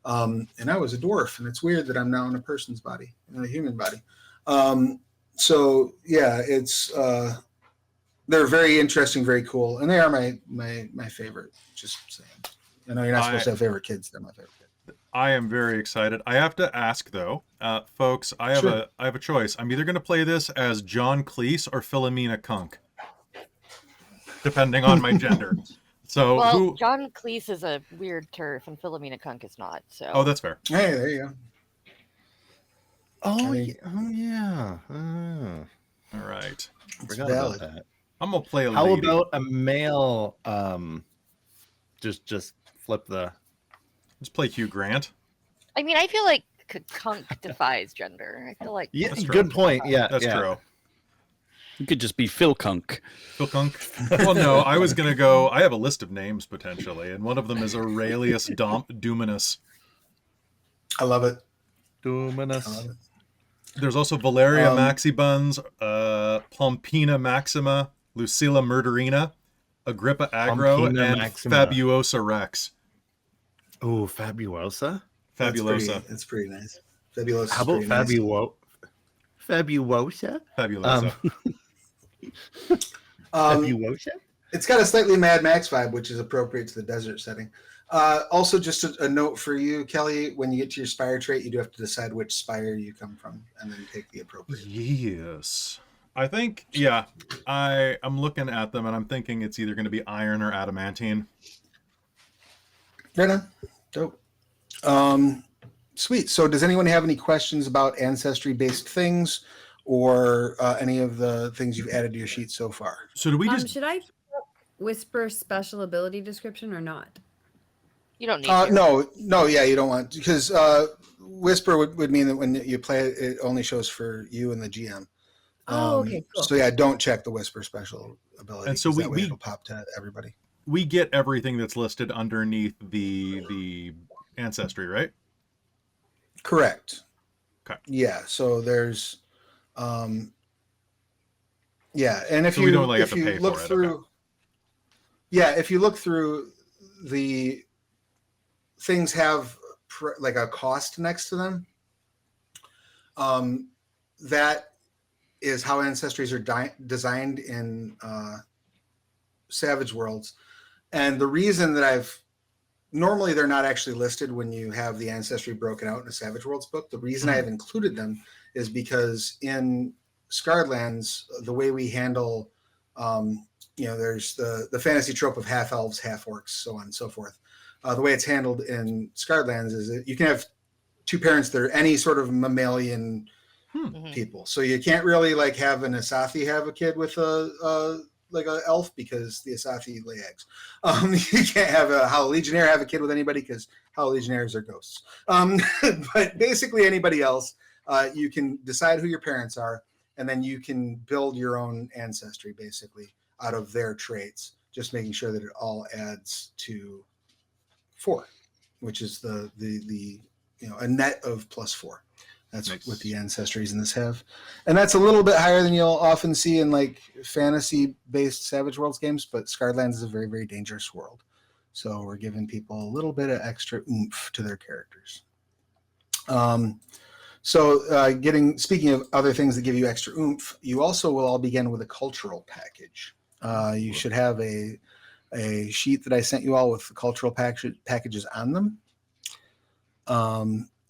A: and I was a dwarf, and it's weird that I'm now in a person's body, in a human body. So yeah, it's they're very interesting, very cool, and they are my favorite. Just saying. I know you're not supposed to have favorite kids. They're my favorite kid.
F: I am very excited. I have to ask though, folks. I have a choice. I'm either going to play this as John Cleese or Philomena Kunk, depending on my gender. So
E: John Cleese is a weird turf, and Philomena Kunk is not. So
F: that's fair.
A: Hey, there you go.
C: Oh yeah.
F: All right.
C: Forgot about that.
F: I'm gonna play a
C: How
F: lady.
C: about a male? Just flip the.
F: Let's play Hugh Grant.
E: I mean, I feel like Kunk defies gender. I feel like
C: Good point. Yeah,
F: that's true.
B: You could just be Phil Kunk.
F: Phil Kunk. Well, no, I was gonna go. I have a list of names potentially, and one of them is Aurelius Duminus.
A: I love it.
C: Duminus.
F: There's also Valeria Maxibuns, Pompina Maxima, Lucilla Murderina, Agrippa Agro, and Fabuosa Rex.
C: Oh, Fabuosa?
F: Fabulosa.
A: That's pretty nice. Fabulosa.
C: How about Fabuosa? Fabuosa?
F: Fabulosa.
C: Fabuosa?
A: It's got a slightly Mad Max vibe, which is appropriate to the desert setting. Also, just a note for you, Kelly, when you get to your spire trait, you do have to decide which spire you come from and then take the appropriate.
F: Yes. I think, yeah, I'm looking at them and I'm thinking it's either going to be iron or adamantine.
A: Right on. Dope. Sweet. So does anyone have any questions about ancestry-based things or any of the things you've added to your sheet so far?
F: So do we just...
D: Should I whisper special ability description or not?
E: You don't need to.
A: No, yeah, you don't want, because whisper would mean that when you play it, it only shows for you and the GM.
D: Okay, cool.
A: So yeah, don't check the whisper special ability.
F: And so
A: that way it'll pop to everybody.
F: We get everything that's listed underneath the ancestry, right?
A: Correct.
F: Okay.
A: Yeah. So there's, yeah, and if
F: So
A: you
F: we don't, like,
A: if
F: have to
A: you
F: pay
A: look
F: for it,
A: through,
F: okay.
A: yeah, if you look through the things have like a cost next to them. That is how ancestries are designed in Savage Worlds, and the reason that normally they're not actually listed when you have the ancestry broken out in a Savage Worlds book. The reason I have included them is because in Scarred Lands, the way we handle, there's the fantasy trope of half elves, half orcs, so on and so forth. The way it's handled in Scarred Lands is that you can have two parents that are any sort of mammalian people. So you can't really like have an Asathi have a kid with a elf because the Asathi lay eggs. You can't have a Hollow Legionnaire have a kid with anybody because Hollow Legionnaires are ghosts. But basically anybody else, you can decide who your parents are, and then you can build your own ancestry basically out of their traits, just making sure that it all adds to 4, which is the a net of +4. That's
F: Nice.
A: what the ancestries in this have. And that's a little bit higher than you'll often see in like fantasy-based Savage Worlds games, but Scarred Lands is a very, very dangerous world. So we're giving people a little bit of extra oomph to their characters. Speaking of other things that give you extra oomph, you also will all begin with a cultural package. You should have a sheet that I sent you all with the cultural packages on them.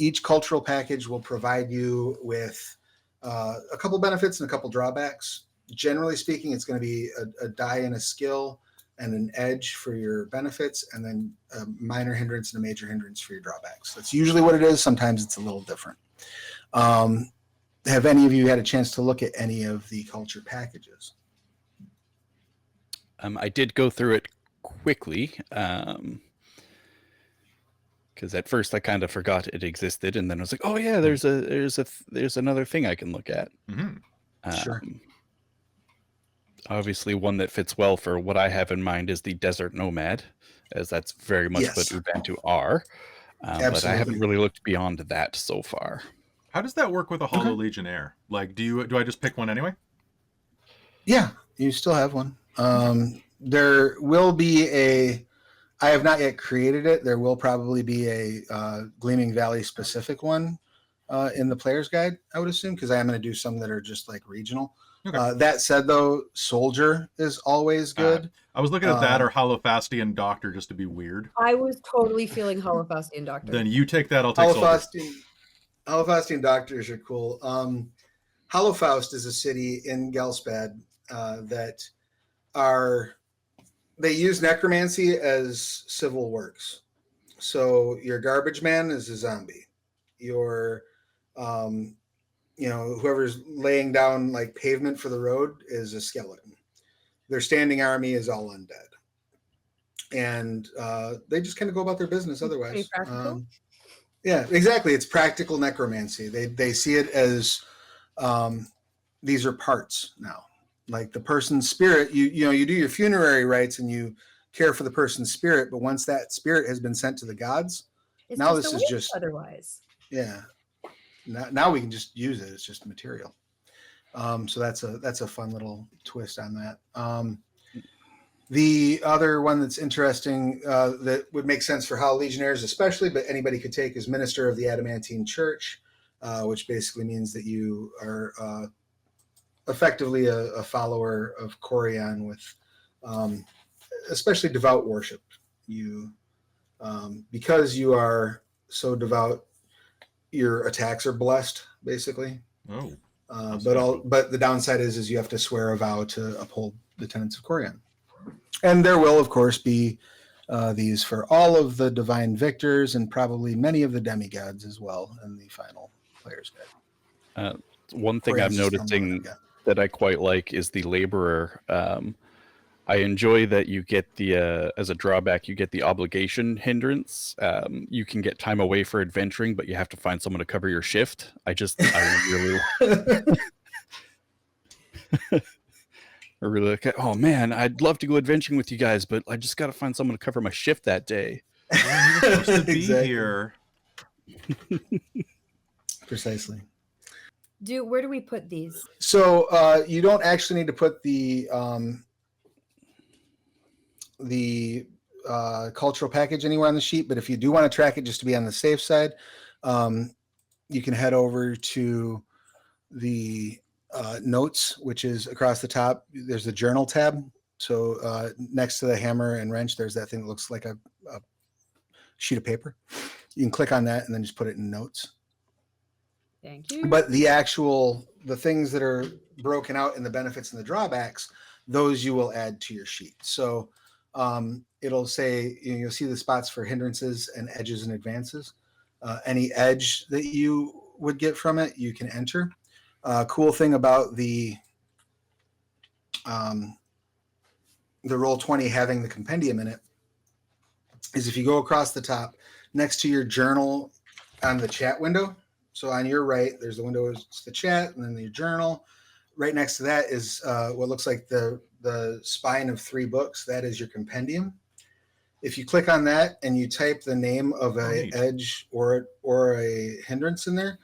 A: Each cultural package will provide you with a couple benefits and a couple drawbacks. Generally speaking, it's going to be a die and a skill and an edge for your benefits, and then a minor hindrance and a major hindrance for your drawbacks. That's usually what it is. Sometimes it's a little different. Have any of you had a chance to look at any of the culture packages?
B: I did go through it quickly. Because at first I kind of forgot it existed, and then I was like, "Oh yeah, there's another thing I can look at."
A: Sure.
B: Obviously, one that fits well for what I have in mind is the Desert Nomad, as that's very much
A: Yes.
B: what Ubantu are. But I haven't really looked beyond that so far.
F: How does that work with a Hollow Legionnaire? Like, do I just pick one anyway?
A: Yeah, you still have one. There will be I have not yet created it. There will probably be a Gleaming Valley specific one in the player's guide, I would assume, because I am going to do some that are just like regional.
F: Okay.
A: That said, though, Soldier is always good.
F: I was looking at that or Holofastian Doctor just to be weird.
D: I was totally feeling Holofastian Doctor.
F: Then you take that, I'll take Soldier.
A: Holofastian Doctors are cool. Holofaust is a city in Gelspad that they use necromancy as civil works. So your garbage man is a zombie. Your whoever's laying down like pavement for the road is a skeleton. Their standing army is all undead. And they just kind of go about their business otherwise.
D: Pretty practical.
A: Yeah, exactly. It's practical necromancy. They see it as these are parts now. Like the person's spirit, you do your funerary rites and you care for the person's spirit, but once that spirit has been sent to the gods,
D: It's
A: now
D: just
A: this
D: a
A: is
D: waste
A: just
D: otherwise.
A: yeah. Now we can just use it. It's just material. So that's a fun little twist on that. The other one that's interesting that would make sense for Hollow Legionnaires especially, but anybody could take, is Minister of the Adamantine Church, which basically means that you are effectively a follower of Corian with especially devout worship. You because you are so devout, your attacks are blessed, basically.
F: Oh.
A: But the downside is you have to swear a vow to uphold the tenets of Corian. And there will, of course, be these for all of the divine victors and probably many of the demigods as well in the final player's guide.
B: One thing I'm noticing that I quite like is the laborer. I enjoy that you get the, as a drawback, you get the obligation hindrance. You can get time away for adventuring, but you have to find someone to cover your shift. I really, I really like, oh man, I'd love to go adventuring with you guys, but I just got to find someone to cover my shift that day.
F: Well, you're supposed to be here.
A: Precisely.
D: Where do we put these?
A: So you don't actually need to put the cultural package anywhere on the sheet, but if you do want to track it just to be on the safe side, you can head over to the notes, which is across the top. There's the journal tab. So next to the hammer and wrench, there's that thing that looks like a sheet of paper. You can click on that and then just put it in notes.
D: Thank you.
A: But the things that are broken out in the benefits and the drawbacks, those you will add to your sheet. So it'll say, you'll see the spots for hindrances and edges and advances. Any edge that you would get from it, you can enter. Cool thing about the Roll20 having the compendium in it is if you go across the top next to your journal on the chat window. So on your right, there's the window, it's the chat, and then your journal. Right next to that is what looks like the spine of 3 books. That is your compendium. If you click on that and you type the name of an edge or a hindrance in there,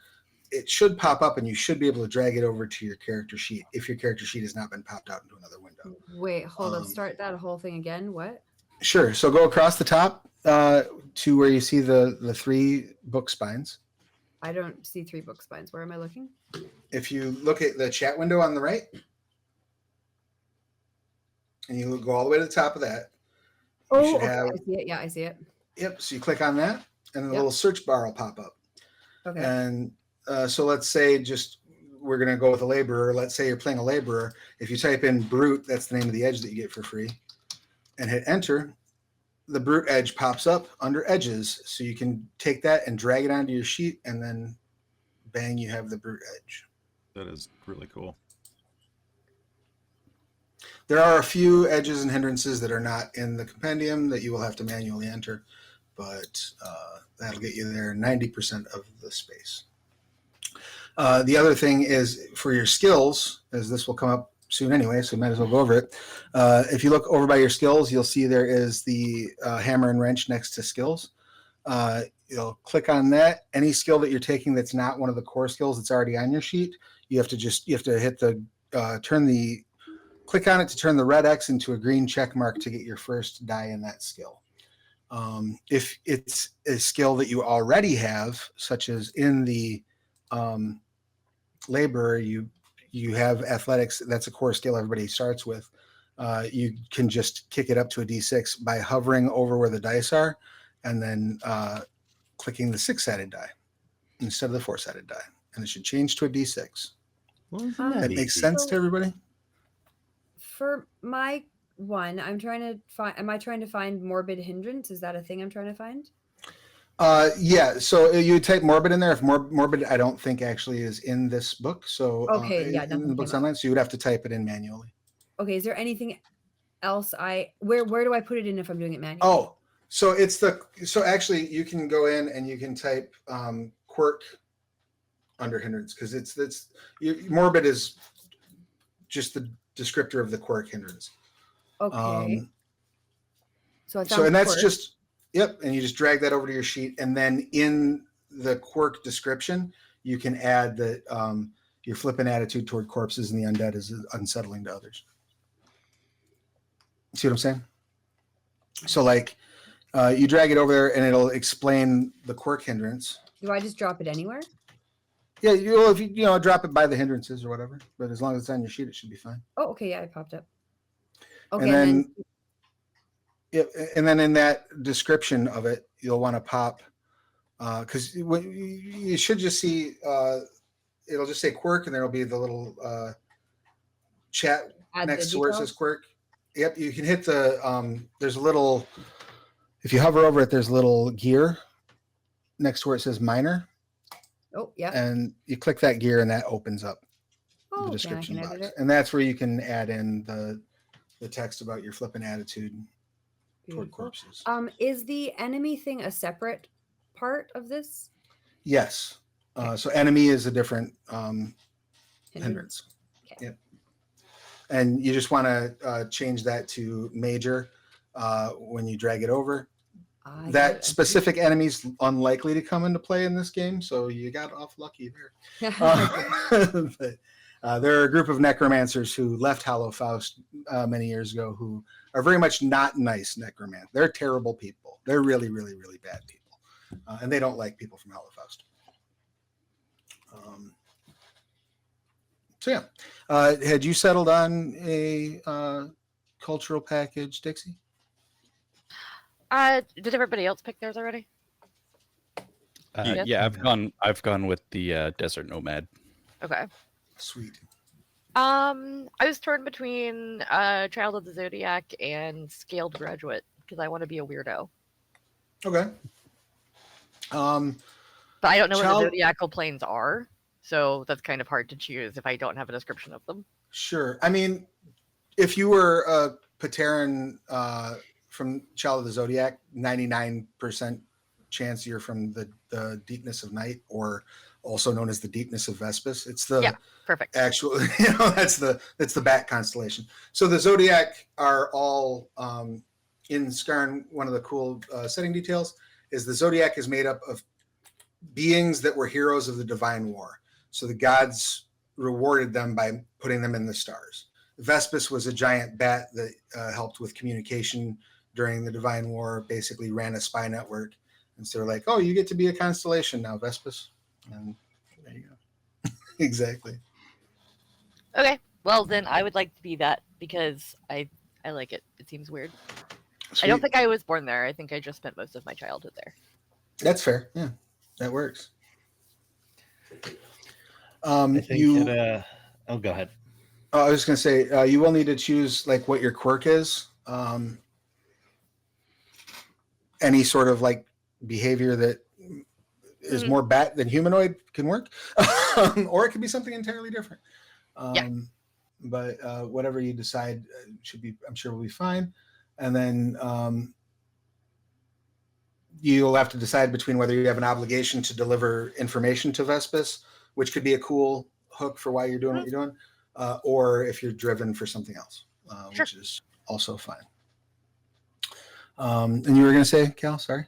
A: it should pop up and you should be able to drag it over to your character sheet if your character sheet has not been popped out into another window.
D: Wait, hold on. Start that whole thing again. What?
A: Sure. So go across the top to where you see the 3 book spines.
D: I don't see 3 book spines. Where am I looking?
A: If you look at the chat window on the right, and you go all the way to the top of that, you should have.
D: I see it. Yeah, I see it.
A: Yep. So you click on that, and the little search bar will pop up.
D: Okay.
A: And so let's say we're going to go with a laborer. Let's say you're playing a laborer. If you type in brute, that's the name of the edge that you get for free, and hit enter, the brute edge pops up under edges. So you can take that and drag it onto your sheet, and then bang, you have the brute edge.
F: That is really cool.
A: There are a few edges and hindrances that are not in the compendium that you will have to manually enter, but that'll get you there 90% of the space. The other thing is for your skills, as this will come up soon anyway, so might as well go over it. If you look over by your skills, you'll see there is the hammer and wrench next to skills. You'll click on that. Any skill that you're taking that's not one of the core skills that's already on your sheet, you have to hit the click on it to turn the red X into a green check mark to get your first die in that skill. If it's a skill that you already have, such as in the laborer, you have athletics, that's a core skill everybody starts with. You can just kick it up to a D6 by hovering over where the dice are and then clicking the 6-sided die instead of the 4-sided die. And it should change to a D6. That makes sense to everybody?
D: For my one, am I trying to find morbid hindrance? Is that a thing I'm trying to find?
A: Yeah, so you type morbid in there. If morbid, I don't think actually is in this book. So
D: okay, yeah,
A: in the books online, so you would have to type it in manually.
D: Okay, is there anything else where do I put it in if I'm doing it manually?
A: Oh, so actually you can go in and you can type quirk under hindrance, because morbid is just the descriptor of the quirk hindrance.
D: Okay. So
A: that's quirk. Just yep, and you just drag that over to your sheet, and then in the quirk description, you can add that your flippant attitude toward corpses and the undead is unsettling to others. See what I'm saying? So like you drag it over there, and it'll explain the quirk hindrance.
D: Do I just drop it anywhere?
A: Yeah, if you drop it by the hindrances or whatever, but as long as it's on your sheet, it should be fine.
D: Oh, okay, yeah, it popped up. Okay,
A: and then in that description of it, you'll want to pop because you should just see it'll just say quirk, and there'll be the little chat
D: Add
A: next
D: the
A: to where it
D: details.
A: says quirk. Yep, you can hit the there's a little, if you hover over it, there's a little gear next to where it says minor,
D: Oh, yeah.
A: and you click that gear and that opens up
D: Oh,
A: the
D: okay, I
A: description
D: can
A: box.
D: edit it.
A: And that's where you can add in the text about your flippant attitude toward
D: Beautiful.
A: corpses.
D: Is the enemy thing a separate part of this?
A: Yes. So enemy is a different hindrance.
D: Okay.
A: Yep. And you just want to change that to major when you drag it over.
D: I
A: That
D: got
A: specific enemy's unlikely to come into play in this game, so you got off lucky there.
D: it.
A: But there are a group of necromancers who left Hollow Faust many years ago who are very much not nice necromancers. They're terrible people. They're really, really, really bad people. And they don't like people from Hollow Faust. So yeah. Had you settled on a cultural package, Dixie?
E: Did everybody else pick theirs already?
B: Yeah,
E: Yeah.
B: I've gone with the Desert Nomad.
E: Okay.
A: Sweet.
E: I was torn between Child of the Zodiac and Scaled Graduate because I want to be a weirdo.
A: Okay.
E: But I don't know what
A: Child-
E: the zodiacal planes are, so that's kind of hard to choose if I don't have a description of them.
A: Sure. I mean, if you were a Pateran from Child of the Zodiac, 99% chance you're from the deepness of night, or also known as the deepness of Vespus. It's the
E: Perfect.
A: actual, that's the bat constellation. So the Zodiac are all in Skarn. One of the cool setting details is the Zodiac is made up of beings that were heroes of the divine war. So the gods rewarded them by putting them in the stars. Vespus was a giant bat that helped with communication during the divine war, basically ran a spy network. And so they're like, oh, you get to be a constellation now, Vespus. And there you go. Exactly.
E: Okay. Well, then I would like to be that because I like it. It seems weird. I don't
A: Sweet.
E: think I was born there. I think I just spent most of my childhood there.
A: That's fair. Yeah, that works.
C: I think
A: You,
C: oh, go ahead.
A: I was going to say, you will need to choose like what your quirk is. Any sort of like behavior that is more bat than humanoid can work, or it could be something entirely different. But whatever you decide should be, I'm sure will be fine. And then you'll have to decide between whether you have an obligation to deliver information to Vespus, which could be a cool hook for why you're doing what you're doing, or if you're driven for something else, which is also fine. And you were going to say, Cal, sorry?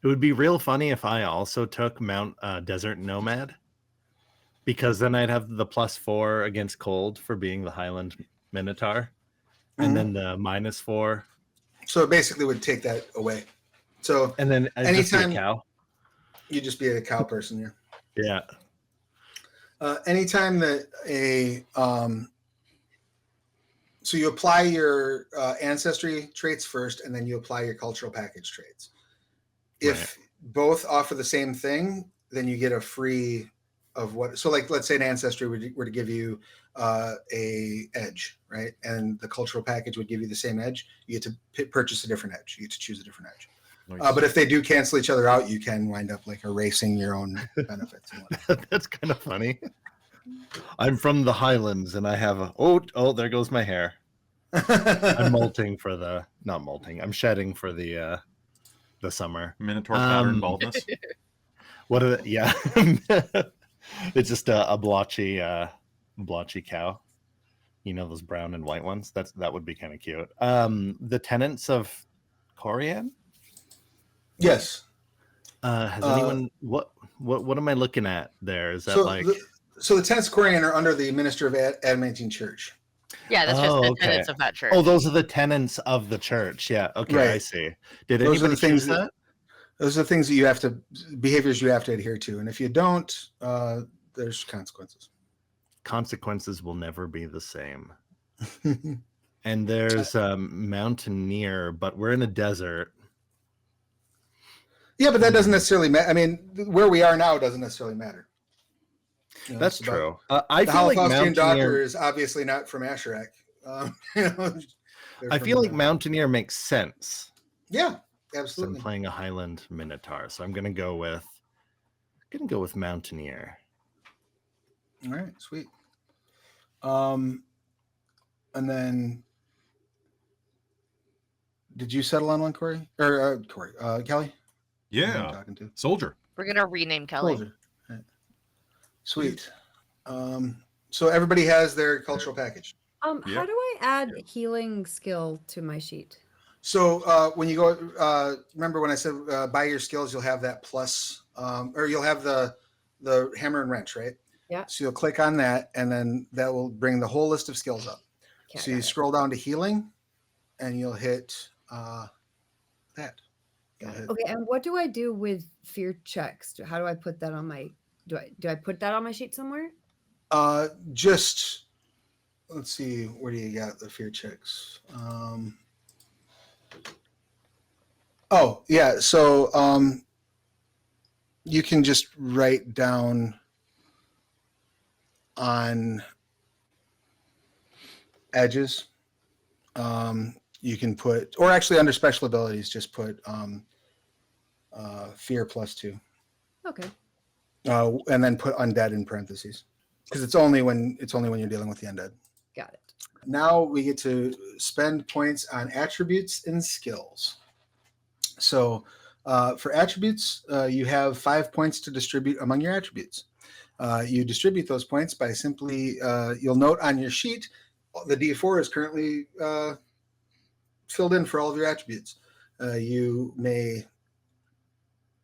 C: It would be real funny if I also took Mount Desert Nomad, because then I'd have the +4 against cold for being the Highland Minotaur, and then the -4.
A: So it basically would take that away. So
C: And then
A: anytime
C: a cow.
A: you just be a cow person here.
C: Yeah.
A: Anytime that so you apply your ancestry traits first, and then you apply your cultural package traits. If both offer the same thing, then you get a free of what. So like, let's say an ancestry were to give you a edge, right? And the cultural package would give you the same edge. You get to purchase a different edge. You get to choose a different edge.
C: Nice.
A: But if they do cancel each other out, you can wind up like erasing your own benefits. And whatnot.
C: That's kind of funny. I'm from the Highlands, and I have oh, there goes my hair. I'm molting for not molting. I'm shedding for the summer.
F: Minotaur pattern baldness.
C: What are the, yeah. It's just a blotchy cow. You know, those brown and white ones. That would be kind of cute. The tenants of Corian.
A: Yes.
C: Has anyone what am I looking at there? Is that
A: so the tenants of Corian are under the minister of Adamantine Church.
E: Yeah, that's just the tenets of that church.
C: Oh, those are the tenants of the church. Yeah. Okay,
A: Right.
C: I see. Did
A: Those are
C: anybody
A: the things
C: choose that?
A: Those are the things that you have to, behaviors you have to adhere to. And if you don't, there's consequences.
C: Consequences will never be the same. And there's mountaineer, but we're in a desert.
A: Yeah, but that doesn't necessarily matter. I mean, where we are now doesn't necessarily matter. You know,
C: That's
A: it's about-
C: true. I
A: The
C: feel like
A: Holofaustian Docker
C: Mountaineer.
A: is obviously not from Asherak. You know, they're
C: I
A: from,
C: feel like Mountaineer makes sense.
A: Yeah,
C: 'Cause
A: absolutely.
C: I'm playing a Highland Minotaur, so I'm gonna go with Mountaineer.
A: All right, sweet. And then, did you settle on one, Corey? Or Corey? Kelly? Who am I
F: Yeah.
A: talking to?
F: Soldier.
E: We're gonna rename Kelly.
A: Soldier. Right. Sweet. So everybody has their cultural package.
F: Yep.
D: How do I add healing skill to my sheet?
A: So when you go, remember when I said buy your skills, you'll have that plus, or you'll have the hammer and wrench, right?
D: Yeah.
A: So you'll click on that, and then that will bring the whole list of skills up.
D: Okay,
A: So
D: I
A: you
D: got it.
A: scroll down to healing, and you'll hit that. You'll hit-
D: Okay, and what do I do with fear checks? How do I put that on my? Do I put that on my sheet somewhere?
A: Just let's see, where do you got the fear checks? Oh yeah, so you can just write down on edges. You can put, or actually under special abilities, just put fear +2,
D: Okay.
A: and then put undead in parentheses, because it's only when you're dealing with the undead.
D: Got it.
A: Now we get to spend points on attributes and skills. So for attributes, you have 5 points to distribute among your attributes. You distribute those points by simply, you'll note on your sheet, the D4 is currently filled in for all of your attributes. You may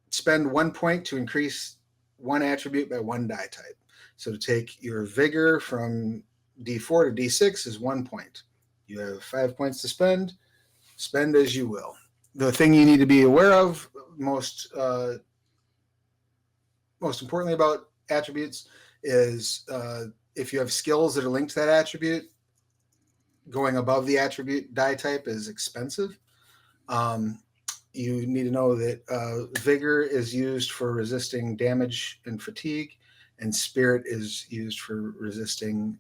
A: spend 1 point to increase one attribute by one die type. So to take your vigor from D4 to D6 is 1 point. You have 5 points to spend. Spend as you will. The thing you need to be aware of most importantly about attributes is if you have skills that are linked to that attribute, going above the attribute die type is expensive. You need to know that vigor is used for resisting damage and fatigue, and spirit is used for resisting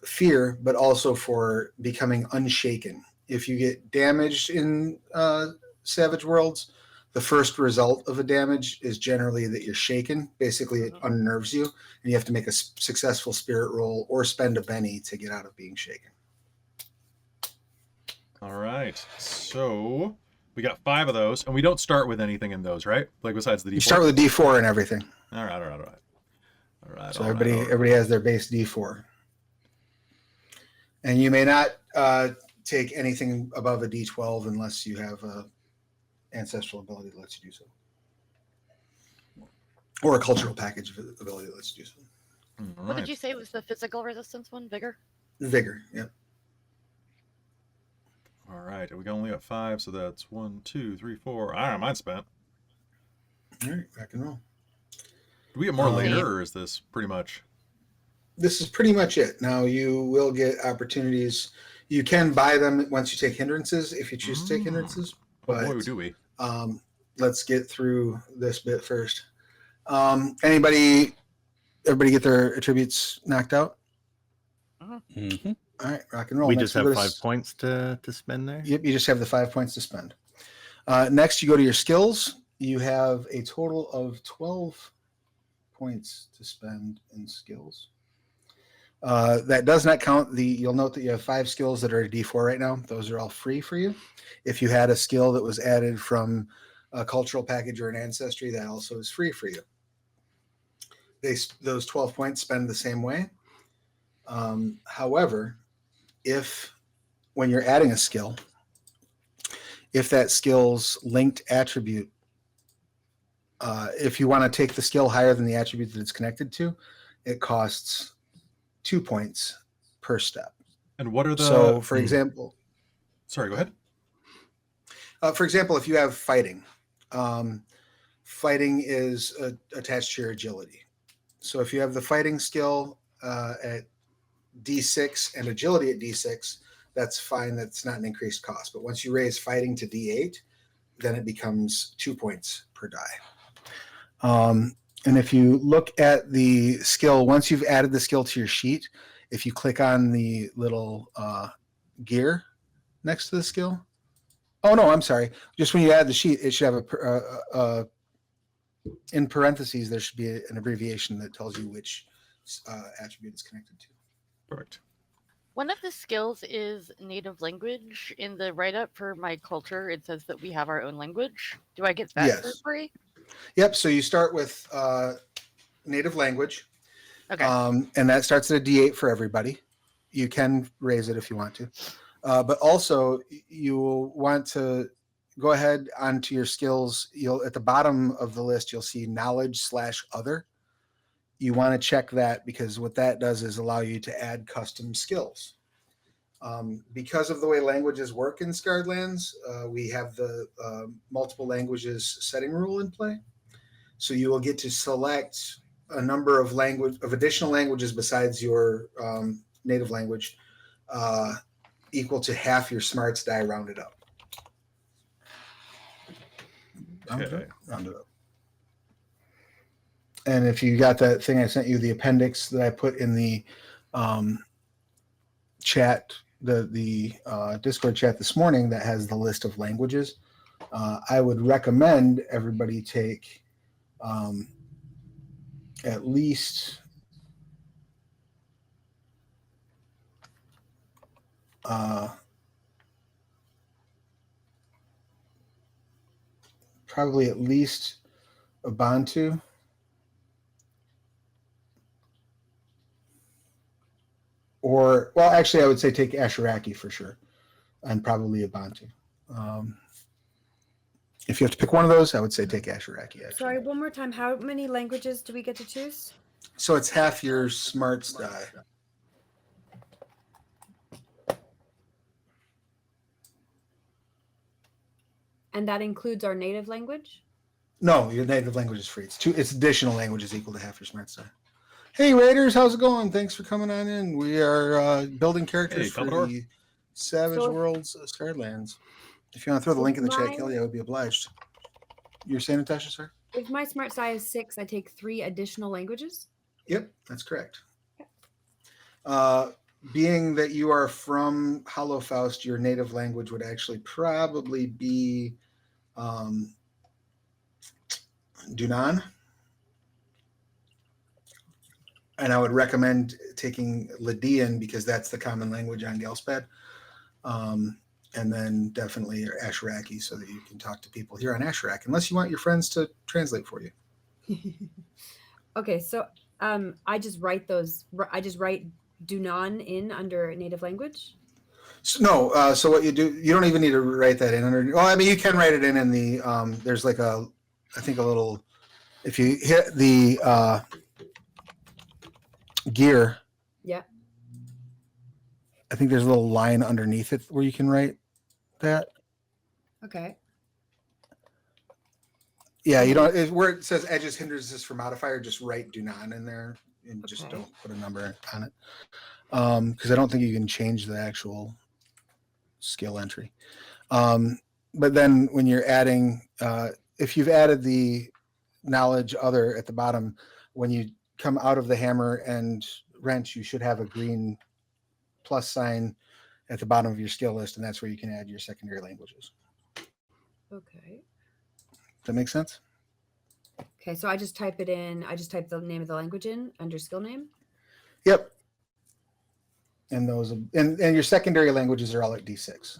A: fear, but also for becoming unshaken. If you get damaged in Savage Worlds, the first result of a damage is generally that you're shaken. Basically, it unnerves you, and you have to make a successful spirit roll or spend a Benny to get out of being shaken.
F: All right. So we got 5 of those, and we don't start with anything in those, right? Like besides the D4.
A: You start with a D4 and everything.
F: All right.
A: So everybody has their base D4, and you may not take anything above a D12 unless you have a ancestral ability that lets you do so, or a cultural package ability that lets you do so.
F: All
E: What
F: right.
E: did you say was the physical resistance one? Vigor?
A: Vigor, yeah.
F: All right. We only got 5, so that's 1, 2, 3, 4. All right, mine's spent.
A: All right, rock and roll.
F: Do we get more
A: Um,
F: later, or is this pretty much?
A: This is pretty much it. Now you will get opportunities. You can buy them once you take hindrances if you choose to take hindrances.
F: Oh boy,
A: But
F: do we.
A: let's get through this bit first. Everybody get their attributes knocked out?
B: Mm-hmm.
A: All right, rock and roll.
C: We
A: Next,
C: just have
A: go to
C: 5 points to spend there.
A: Yep, you just have the 5 points to spend. Next, you go to your skills. You have a total of 12 points to spend in skills. That does not count you'll note that you have 5 skills that are a D4 right now. Those are all free for you. If you had a skill that was added from a cultural package or an ancestry, that also is free for you. Those 12 points spend the same way. However, when you're adding a skill, if that skill's linked attribute, if you want to take the skill higher than the attribute that it's connected to, it costs 2 points per step.
F: And what are the?
A: So, for example,
F: Sorry, go ahead.
A: for example, if you have fighting, fighting is attached to your agility. So if you have the fighting skill at D6 and agility at D6, that's fine. That's not an increased cost. But once you raise fighting to D8, then it becomes 2 points per die. And if you look at the skill, once you've added the skill to your sheet, if you click on the little gear next to the skill, oh no, I'm sorry. Just when you add the sheet, it should have in parentheses, there should be an abbreviation that tells you which attribute it's connected to.
F: Correct.
E: One of the skills is native language. In the write-up for my culture, it says that we have our own language. Do I get that for
A: Yes.
E: free?
A: Yep. So you start with native language,
E: Okay.
A: and that starts at a D8 for everybody. You can raise it if you want to, but also you will want to go ahead onto your skills. You'll at the bottom of the list, you'll see knowledge/other. You want to check that because what that does is allow you to add custom skills. Because of the way languages work in Scarred Lands, we have the multiple languages setting rule in play. So you will get to select a number of additional languages besides your native language, equal to half your smarts die rounded up.
F: Okay.
A: Rounded up. And if you got that thing I sent you, the appendix that I put in the chat, the Discord chat this morning that has the list of languages, I would recommend everybody take at least probably at least a Bantu. Or, well, actually, I would say take Asheraki for sure, and probably a Bantu. If you have to pick one of those, I would say take Asheraki. Actually.
D: Sorry, one more time. How many languages do we get to choose?
A: So it's half your smarts die.
D: And that includes our native language?
A: No, your native language is free. It's additional languages equal to half your smarts die. Hey Raiders, how's it going? Thanks for coming on in. We are building characters for
F: Commodore.
A: the Savage Worlds Scarred Lands. If you want to throw the link in the chat, Kelly, I would be obliged. You're saying, Natasha, sir?
D: If my smart die is 6, I take 3 additional languages?
A: Yep, that's correct. Being that you are from Hollowfaust, your native language would actually probably be Dunan. And I would recommend taking Lydian because that's the common language on Gelspad. And then definitely Asheraki so that you can talk to people here on Asherak, unless you want your friends to translate for you.
D: Okay, so I just write Dunan in under native language?
A: So, no, so what you do, you don't even need to write that in under. Well, I mean, you can write it in the. There's like a little. If you hit the gear.
D: Yeah.
A: I think there's a little line underneath it where you can write that.
D: Okay.
A: Yeah, you don't. Where it says edges, hindrances for modifier, just write Dunan in there and just don't put a number on it. Because I don't think you can change the actual skill entry. But then when you're adding, if you've added the knowledge other at the bottom, when you come out of the hammer and wrench, you should have a green plus sign at the bottom of your skill list, and that's where you can add your secondary languages.
D: Okay.
A: Does that make sense?
D: Okay, so I just type it in. I just type the name of the language in under skill name.
A: Yep. And those and your secondary languages are all at D6.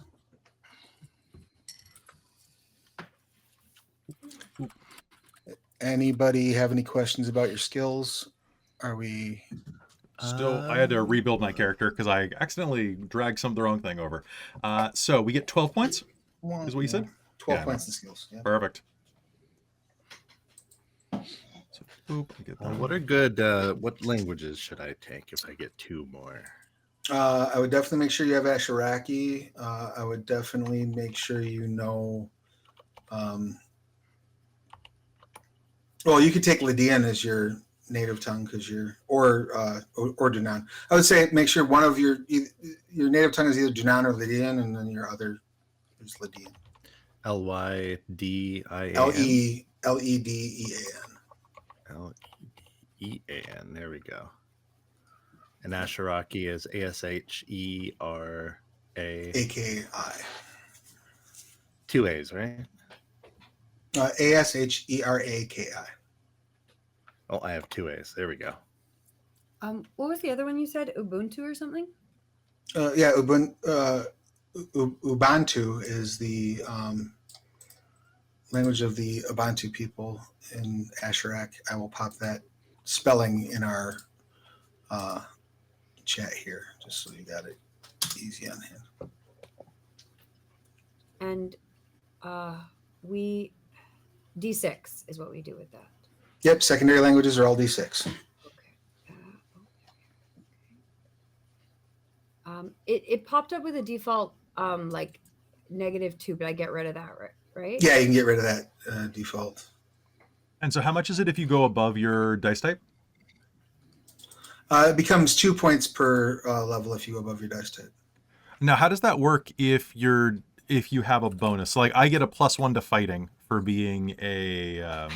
A: Anybody have any questions about your skills? Are we
F: Still, I had to rebuild my character because I accidentally dragged the wrong thing over. So we get 12 points, is what you said?
A: 12 points in skills. Yeah.
F: Perfect. So, boop, get that.
C: What are good? What languages should I take if I get 2 more?
A: I would definitely make sure you have Asheraki. I would definitely make sure you know. Well, you could take Lydian as your native tongue because you're or Dunan. I would say make sure one of your native tongue is either Dunan or Lydian, and then your other is Lydian.
C: Lydian.
A: Ledean.
C: L-E-A-N. There we go. And Asheraki is A-S-H-E-R-A.
A: AKI.
C: 2 A's, right?
A: ASHERAKI.
C: Oh, I have 2 A's. There we go.
D: What was the other one you said? Ubuntu or something?
A: Yeah, Ubuntu is the language of the Ubuntu people in Asherak. I will pop that spelling in our chat here, just so you got it easy on hand.
D: And we D6 is what we do with that.
A: Yep, secondary languages are all D6.
D: Okay. It popped up with a default like -2, but I get rid of that, right?
A: Yeah, you can get rid of that default.
F: And so how much is it if you go above your dice type?
A: It becomes 2 points per level if you go above your dice type.
F: Now, how does that work if you have a bonus? So, like, I get a +1 to fighting for being a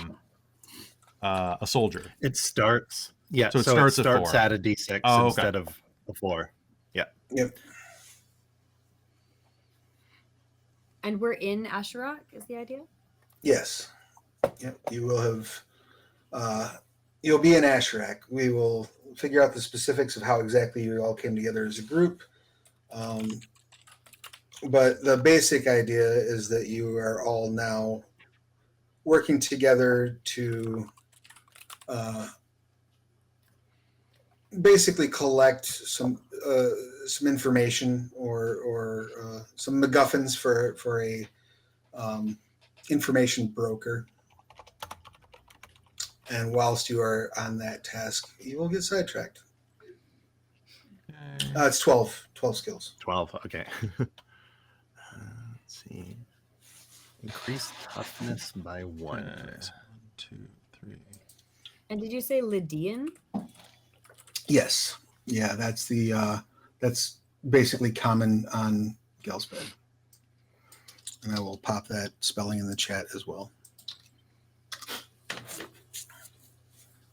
F: soldier.
C: It starts. Yeah,
F: So it
C: so
F: starts at 4.
C: at a D6
F: Oh, okay.
C: instead of a 4. Yeah.
A: Yep.
D: And we're in Asherak is the idea?
A: Yes. Yep. You will have. You'll be in Asherak. We will figure out the specifics of how exactly you all came together as a group. But the basic idea is that you are all now working together to basically collect some information or some MacGuffins for a information broker. And whilst you are on that task, you will get sidetracked. It's 12 skills.
C: 12. Okay. Let's see. Increase toughness by 1.
F: 1, 2, 3.
D: And did you say Lydian?
A: Yes. Yeah, that's that's basically common on Gelsped. And I will pop that spelling in the chat as well.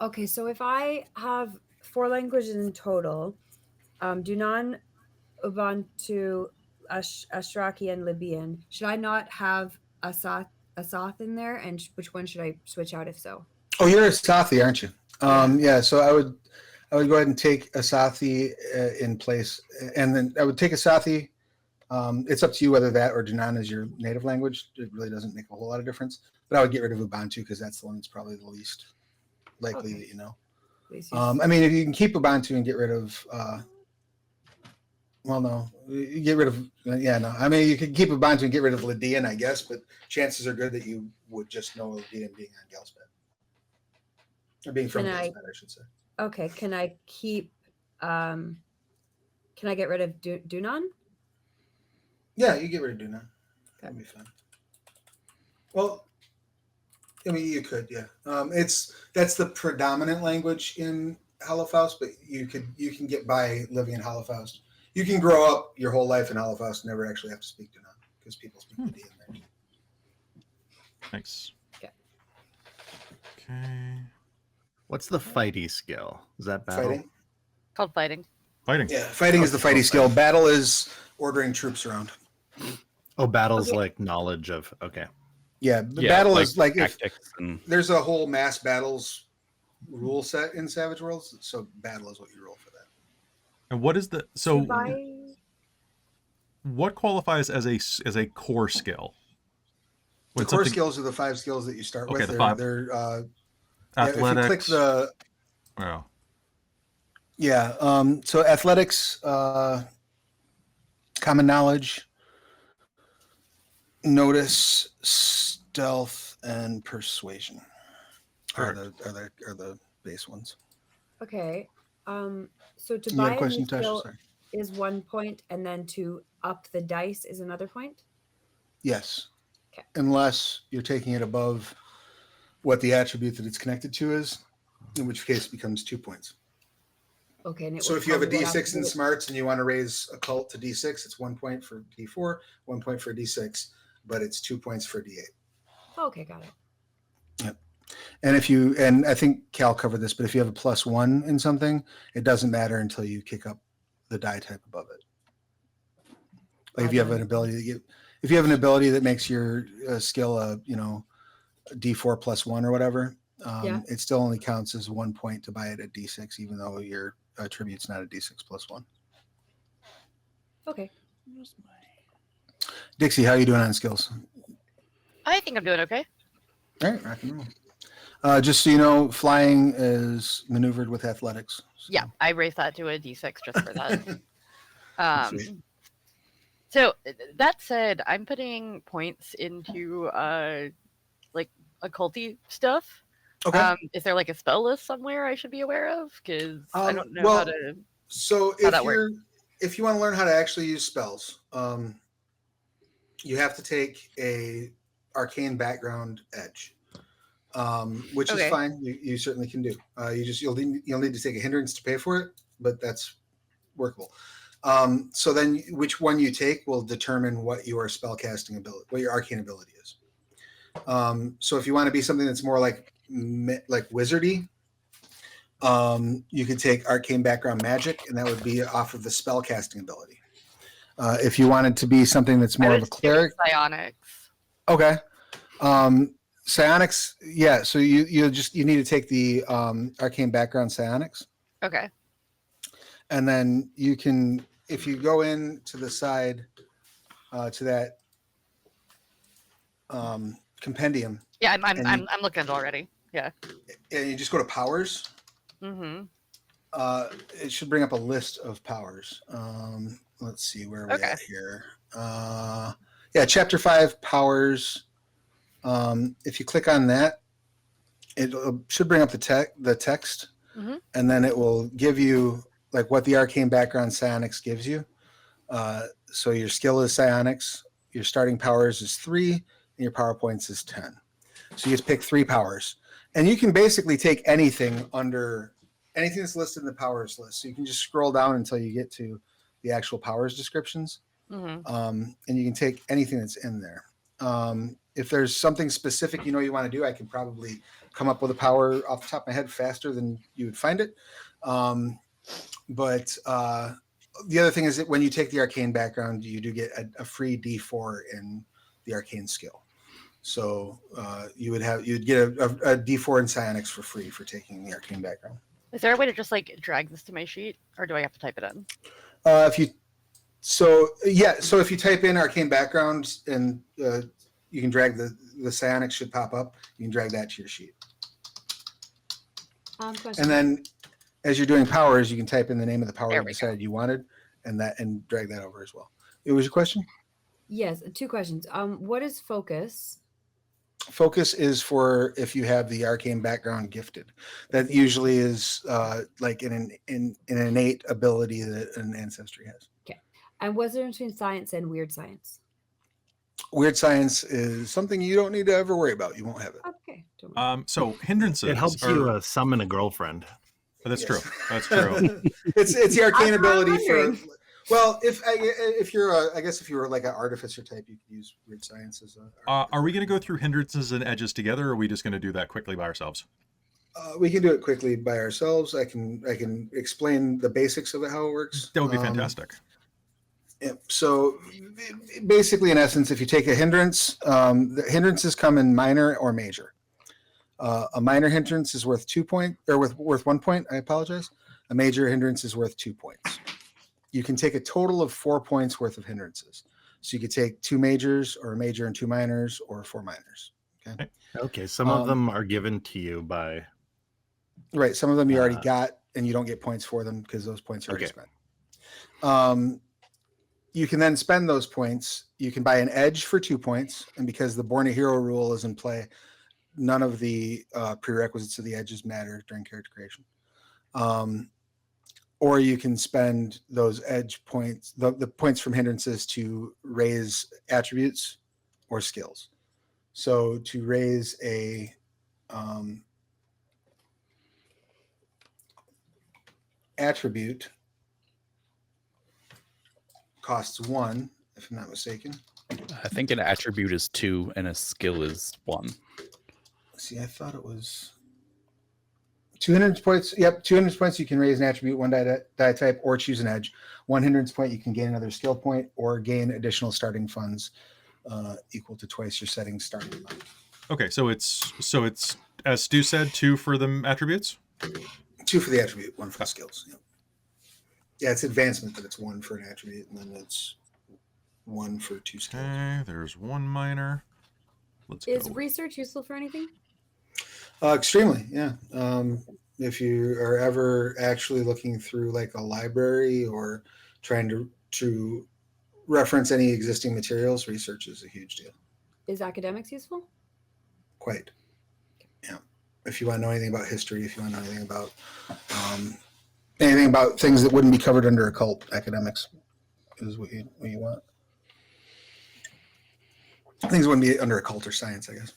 D: Okay, so if I have 4 languages in total, Dunan, Ubuntu, Ashraki, and Libyan, should I not have Asath in there? And which one should I switch out if so?
A: Oh, you're a Sathi, aren't you? Yeah. So I would go ahead and take Asathi in place, and then I would take Asathi. It's up to you whether that or Dunan is your native language. It really doesn't make a whole lot of difference. But I would get rid of Ubuntu because that's the one that's probably the least likely that you know. I mean, if you can keep Ubuntu and get rid of, well, no, you get rid of, yeah, no. I mean, you could keep Ubuntu and get rid of Lydian, I guess, but chances are good that you would just know Lydian being on Gelsped. Or being from Gelsped, I should say.
D: Okay, can I keep, can I get rid of Dunan?
A: Yeah, you get rid of Dunan. That'd be fine. Well, I mean, you could, yeah. That's the predominant language in Holofaust, but you can get by living in Holofaust. You can grow up your whole life in Holofaust and never actually have to speak Dunan because people speak Lydian there.
F: Nice.
D: Okay.
F: Okay.
C: What's the fighty skill? Is that battle?
A: Fighting?
E: Called fighting.
F: Fighting.
A: Yeah, fighting is the fighting skill. Battle is ordering troops around.
C: Oh, battle's
D: Okay.
C: like knowledge of. Okay.
A: Yeah, the battle is like if
B: tactics and
A: there's a whole mass battles rule set in Savage Worlds, so battle is what you roll for that.
F: And what is the so?
D: Should I-
F: What qualifies as a core skill?
A: The
F: When
A: core
F: something-
A: skills are the 5 skills that you start
F: Okay,
A: with.
F: the 5.
A: They're
F: athletics.
A: if you click the
F: Oh.
A: yeah, so athletics, common knowledge, notice, stealth, and persuasion are the base ones.
D: Okay. So to
A: You
D: buy
A: have a
D: a
A: question,
D: new
A: Tasha?
D: skill
A: Sorry.
D: is 1 point, and then to up the dice is another point.
A: Yes.
D: Okay.
A: Unless you're taking it above what the attribute that it's connected to is, in which case it becomes 2 points.
D: Okay. And it
A: So
D: will
A: if you have a
D: tell me what
A: D6 in
D: attribute-
A: smarts and you want to raise occult to D6, it's 1 point for D4, 1 point for D6, but it's 2 points for D8.
D: Okay, got it.
A: And and I think Cal covered this, but if you have a +1 in something, it doesn't matter until you kick up the die type above it. Like if you have an ability that makes your skill a D4 +1 or whatever, it still only counts as 1 point to buy it at D6, even though your tribute's not a D6 +1.
D: Okay.
A: Dixie, how are you doing on skills?
E: I think I'm doing okay.
A: All right, rock and roll. Just so you know, flying is maneuvered with athletics. So.
E: Yeah, I raised that to a D6 just for that.
A: Sweet.
E: So that said, I'm putting points into like occulty stuff.
A: Okay.
E: Is there like a spell list somewhere I should be aware of? Because I don't know how to.
A: So if you want to learn how to actually use spells, you have to take a arcane background edge, which is fine. You certainly can do. You'll need to take a hindrance to pay for it, but that's workable. So then which one you take will determine what your spellcasting ability, what your arcane ability is. So if you want to be something that's more like wizardy, you could take arcane background magic, and that would be off of the spellcasting ability. If you wanted to be something that's more of a cleric,
E: psionics.
A: Okay. Psionics, yeah. So you need to take the arcane background psionics.
E: Okay.
A: And then you can, if you go in to the side to that compendium.
E: Yeah, I'm looking at it already. Yeah.
A: And you just go to powers.
E: Mm-hmm.
A: It should bring up a list of powers. Let's see where we're at here. Chapter 5 powers. If you click on that, it should bring up the text, and then it will give you like what the arcane background psionics gives you. So your skill is psionics, your starting powers is 3, and your power points is 10. So you just pick 3 powers, and you can basically take anything that's listed in the powers list. So you can just scroll down until you get to the actual powers descriptions, and you can take anything that's in there. If there's something specific you want to do, I can probably come up with a power off the top of my head faster than you would find it. But the other thing is that when you take the arcane background, you do get a free D4 in the arcane skill. So you'd get a D4 in psionics for free for taking the arcane background.
E: Is there a way to just like drag this to my sheet, or do I have to type it in?
A: So if you type in arcane background and you can drag the psionics should pop up. You can drag that to your sheet. And then as you're doing powers, you can type in the name of the power you decided you wanted, and drag that over as well. It was your question?
D: Yes, 2 questions. What is focus?
A: Focus is for if you have the arcane background gifted. That usually is like an innate ability that an ancestry has.
D: Okay. And what's the difference between science and weird science?
A: Weird science is something you don't need to ever worry about. You won't have it.
D: Okay.
F: So hindrances.
C: It helps you summon a girlfriend.
F: That's true. That's true.
A: It's the arcane ability for. Well, if you're like an artificer type, you could use weird science as a.
F: Are we going to go through hindrances and edges together, or are we just going to do that quickly by ourselves?
A: We can do it quickly by ourselves. I can explain the basics of it, how it works.
F: That would be fantastic.
A: Yeah, so basically, in essence, if you take a hindrance, the hindrances come in minor or major. A minor hindrance is worth 2 points, or worth 1 point. I apologize. A major hindrance is worth 2 points. You can take a total of 4 points worth of hindrances. So you could take 2 majors, or a major and 2 minors, or 4 minors.
C: Okay. Some of them are given to you by.
A: Right. Some of them you already got, and you don't get points for them because those points are already spent. You can then spend those points. You can buy an edge for 2 points, and because the Born a Hero rule is in play, none of the prerequisites of the edges matter during character creation. Or you can spend those edge points, the points from hindrances, to raise attributes or skills. So to raise a attribute costs 1, if I'm not mistaken.
B: I think an attribute is 2 and a skill is 1.
A: see, I thought it was 200 points. Yep, 200 points you can raise an attribute, one die type, or choose an edge. 1 hindrance point you can gain another skill point or gain additional starting funds equal to twice your setting starting amount.
F: Okay, so it's as Stu said, 2 for the attributes.
A: 2 for the attribute, 1 for the skills. Yep. Yeah, it's advancement, but it's 1 for an attribute, and then it's 1 for 2 skills.
F: Okay, there's 1 minor. Let's
D: Is
F: go.
D: research useful for anything?
A: Extremely, yeah. If you are ever actually looking through like a library or trying to reference any existing materials, research is a huge deal.
D: Is academics useful?
A: Quite. Yeah. If you want to know anything about history, if you want to know anything about things that wouldn't be covered under occult, academics is what you want. Things wouldn't be under occult or science, I guess.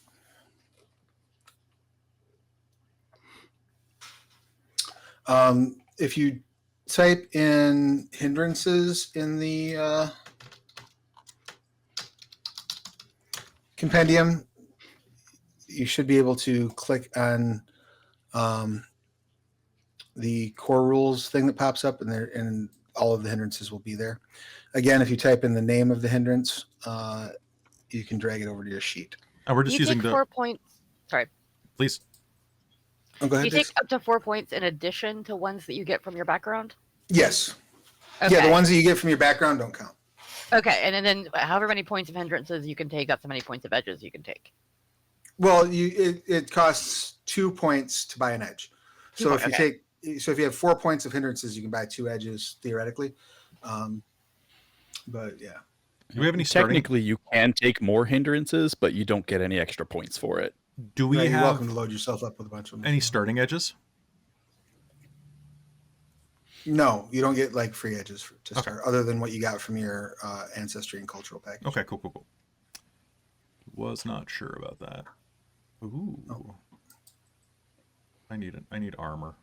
A: If you type in hindrances in the compendium, you should be able to click on the core rules thing that pops up, and all of the hindrances will be there. Again, if you type in the name of the hindrance, you can drag it over to your sheet.
F: And we're just
E: You
F: using
E: take 4 points. Sorry.
F: Please.
A: Oh, go ahead.
E: You take
A: Dix.
E: up to 4 points in addition to ones that you get from your background?
A: Yes.
E: Okay.
A: Yeah, the ones that you get from your background don't count.
E: Okay, and then however many points of hindrances you can take, that's how many points of edges you can take.
A: Well, it costs 2 points to buy an edge. So if
E: Okay.
A: if you have 4 points of hindrances, you can buy 2 edges theoretically. But yeah.
F: Do we have any starting?
B: Technically, you can take more hindrances, but you don't get any extra points for it.
F: Do we
A: Right, you're
F: have
A: welcome to load yourself up with a bunch of them.
F: any starting edges?
A: No, you don't get like free edges to
F: Okay.
A: start, other than what you got from your ancestry and cultural package.
F: Okay, cool. Was not sure about that. Ooh.
A: Oh.
F: I need armor.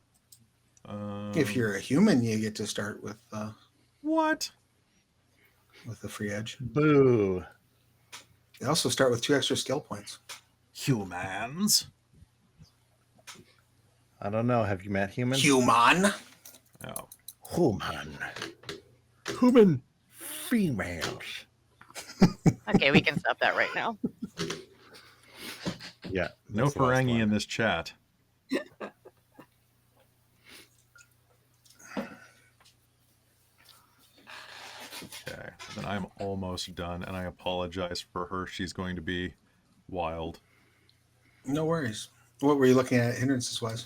A: If you're a human, you get to start with
F: what?
A: a free edge.
C: Boo.
A: They also start with 2 extra skill points.
F: Humans.
C: I don't know. Have you met humans?
A: Human.
F: Oh.
C: Human. Human females.
E: Okay, we can stop that right now.
C: Yeah.
F: No
C: that's the last
F: Ferengi
C: one.
F: in this chat. Okay, then I'm almost done, and I apologize for her. She's going to be wild.
A: No worries. What were you looking at hindrances wise?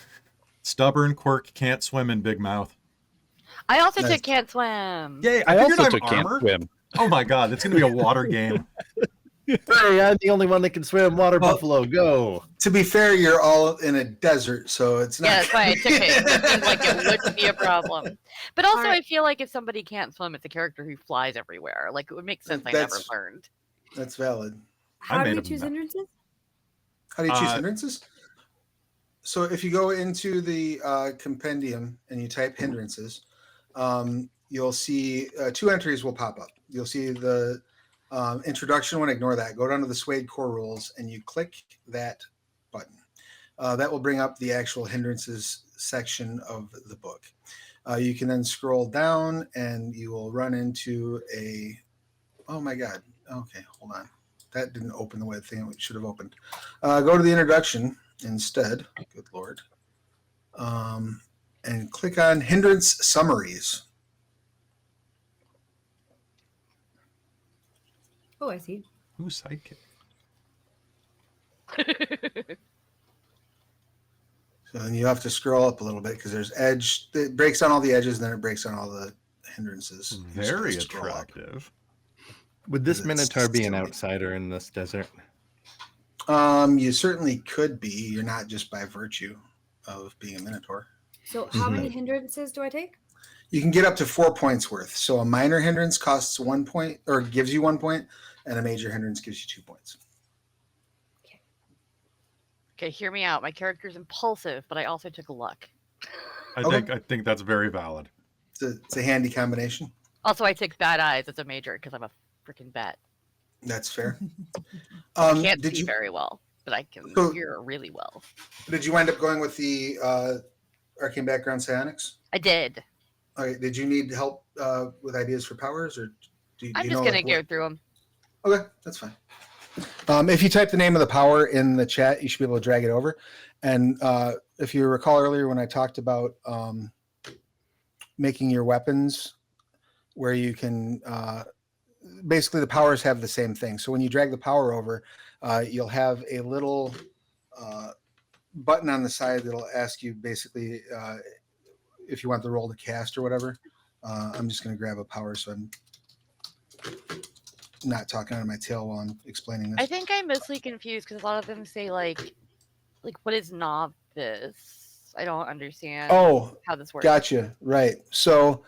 F: Stubborn, quirk, can't swim, and big mouth.
E: I also
A: Nice.
E: took can't swim.
F: Yay!
B: I
F: figured
B: also
F: I'm
B: took can't
F: armor.
B: swim.
F: Oh my god, it's gonna be a water game.
C: Hey, I'm the only one that can swim. Water
A: Well-
C: buffalo, go.
A: To be fair, you're all in a desert, so it's not.
E: Yeah, that's why I took it. It seemed like it wouldn't be a problem. But also,
D: Alright.
E: I feel like if somebody can't swim, it's a character who flies everywhere. Like, it would make sense I never
A: That's-
E: learned.
A: That's valid.
D: How do
F: made
D: you
F: a
D: choose
F: map.
D: hindrances?
A: How do you choose
F: Uh,
A: hindrances? So if you go into the compendium and you type hindrances, you'll see 2 entries will pop up. You'll see the introduction one. Ignore that. Go down to the Suede core rules and you click that button. That will bring up the actual hindrances section of the book. You can then scroll down and you will run into a. Oh my God. Okay, hold on. That didn't open the way the thing should have opened. Go to the introduction instead. Good Lord. And click on hindrance summaries.
D: Oh, I see.
F: Who's sidekick?
A: So then you have to scroll up a little bit because there's edge. It breaks down all the edges, and then it breaks down all the hindrances. You just
F: Very
A: gotta scroll up.
F: attractive.
C: Would this
A: It's
C: minotaur be an
A: silly.
C: outsider in this desert?
A: You certainly could be. You're not just by virtue of being a minotaur.
D: So how many hindrances do I take?
A: You can get up to 4 points worth. So a minor hindrance costs 1 point or gives you 1 point, and a major hindrance gives you 2 points.
E: Okay, hear me out. My character's impulsive, but I also took luck.
A: Okay.
F: I think that's very valid.
A: It's a handy combination.
E: Also, I took bad eyes as a major because I'm a freaking bat.
A: That's fair.
E: I can't
A: Did
E: see
A: you
E: very well. but I can
A: So-
E: hear really well.
A: Did you wind up going with the arcane background psionics?
E: I did.
A: Okay, did you need help with ideas for powers, or do
E: I'm
A: you
E: just
A: know,
E: gonna
A: like,
E: go
A: what-
E: through them.
A: Okay, that's fine. If you type the name of the power in the chat, you should be able to drag it over. And if you recall earlier when I talked about making your weapons where you can basically the powers have the same thing. So when you drag the power over, you'll have a little button on the side that'll ask you basically if you want the roll to cast or whatever. I'm just going to grab a power so I'm not talking out of my tail while I'm explaining this.
E: I think I'm mostly confused because a lot of them say like what is novice? I don't understand
A: Oh,
E: how this works.
A: gotcha. Right. So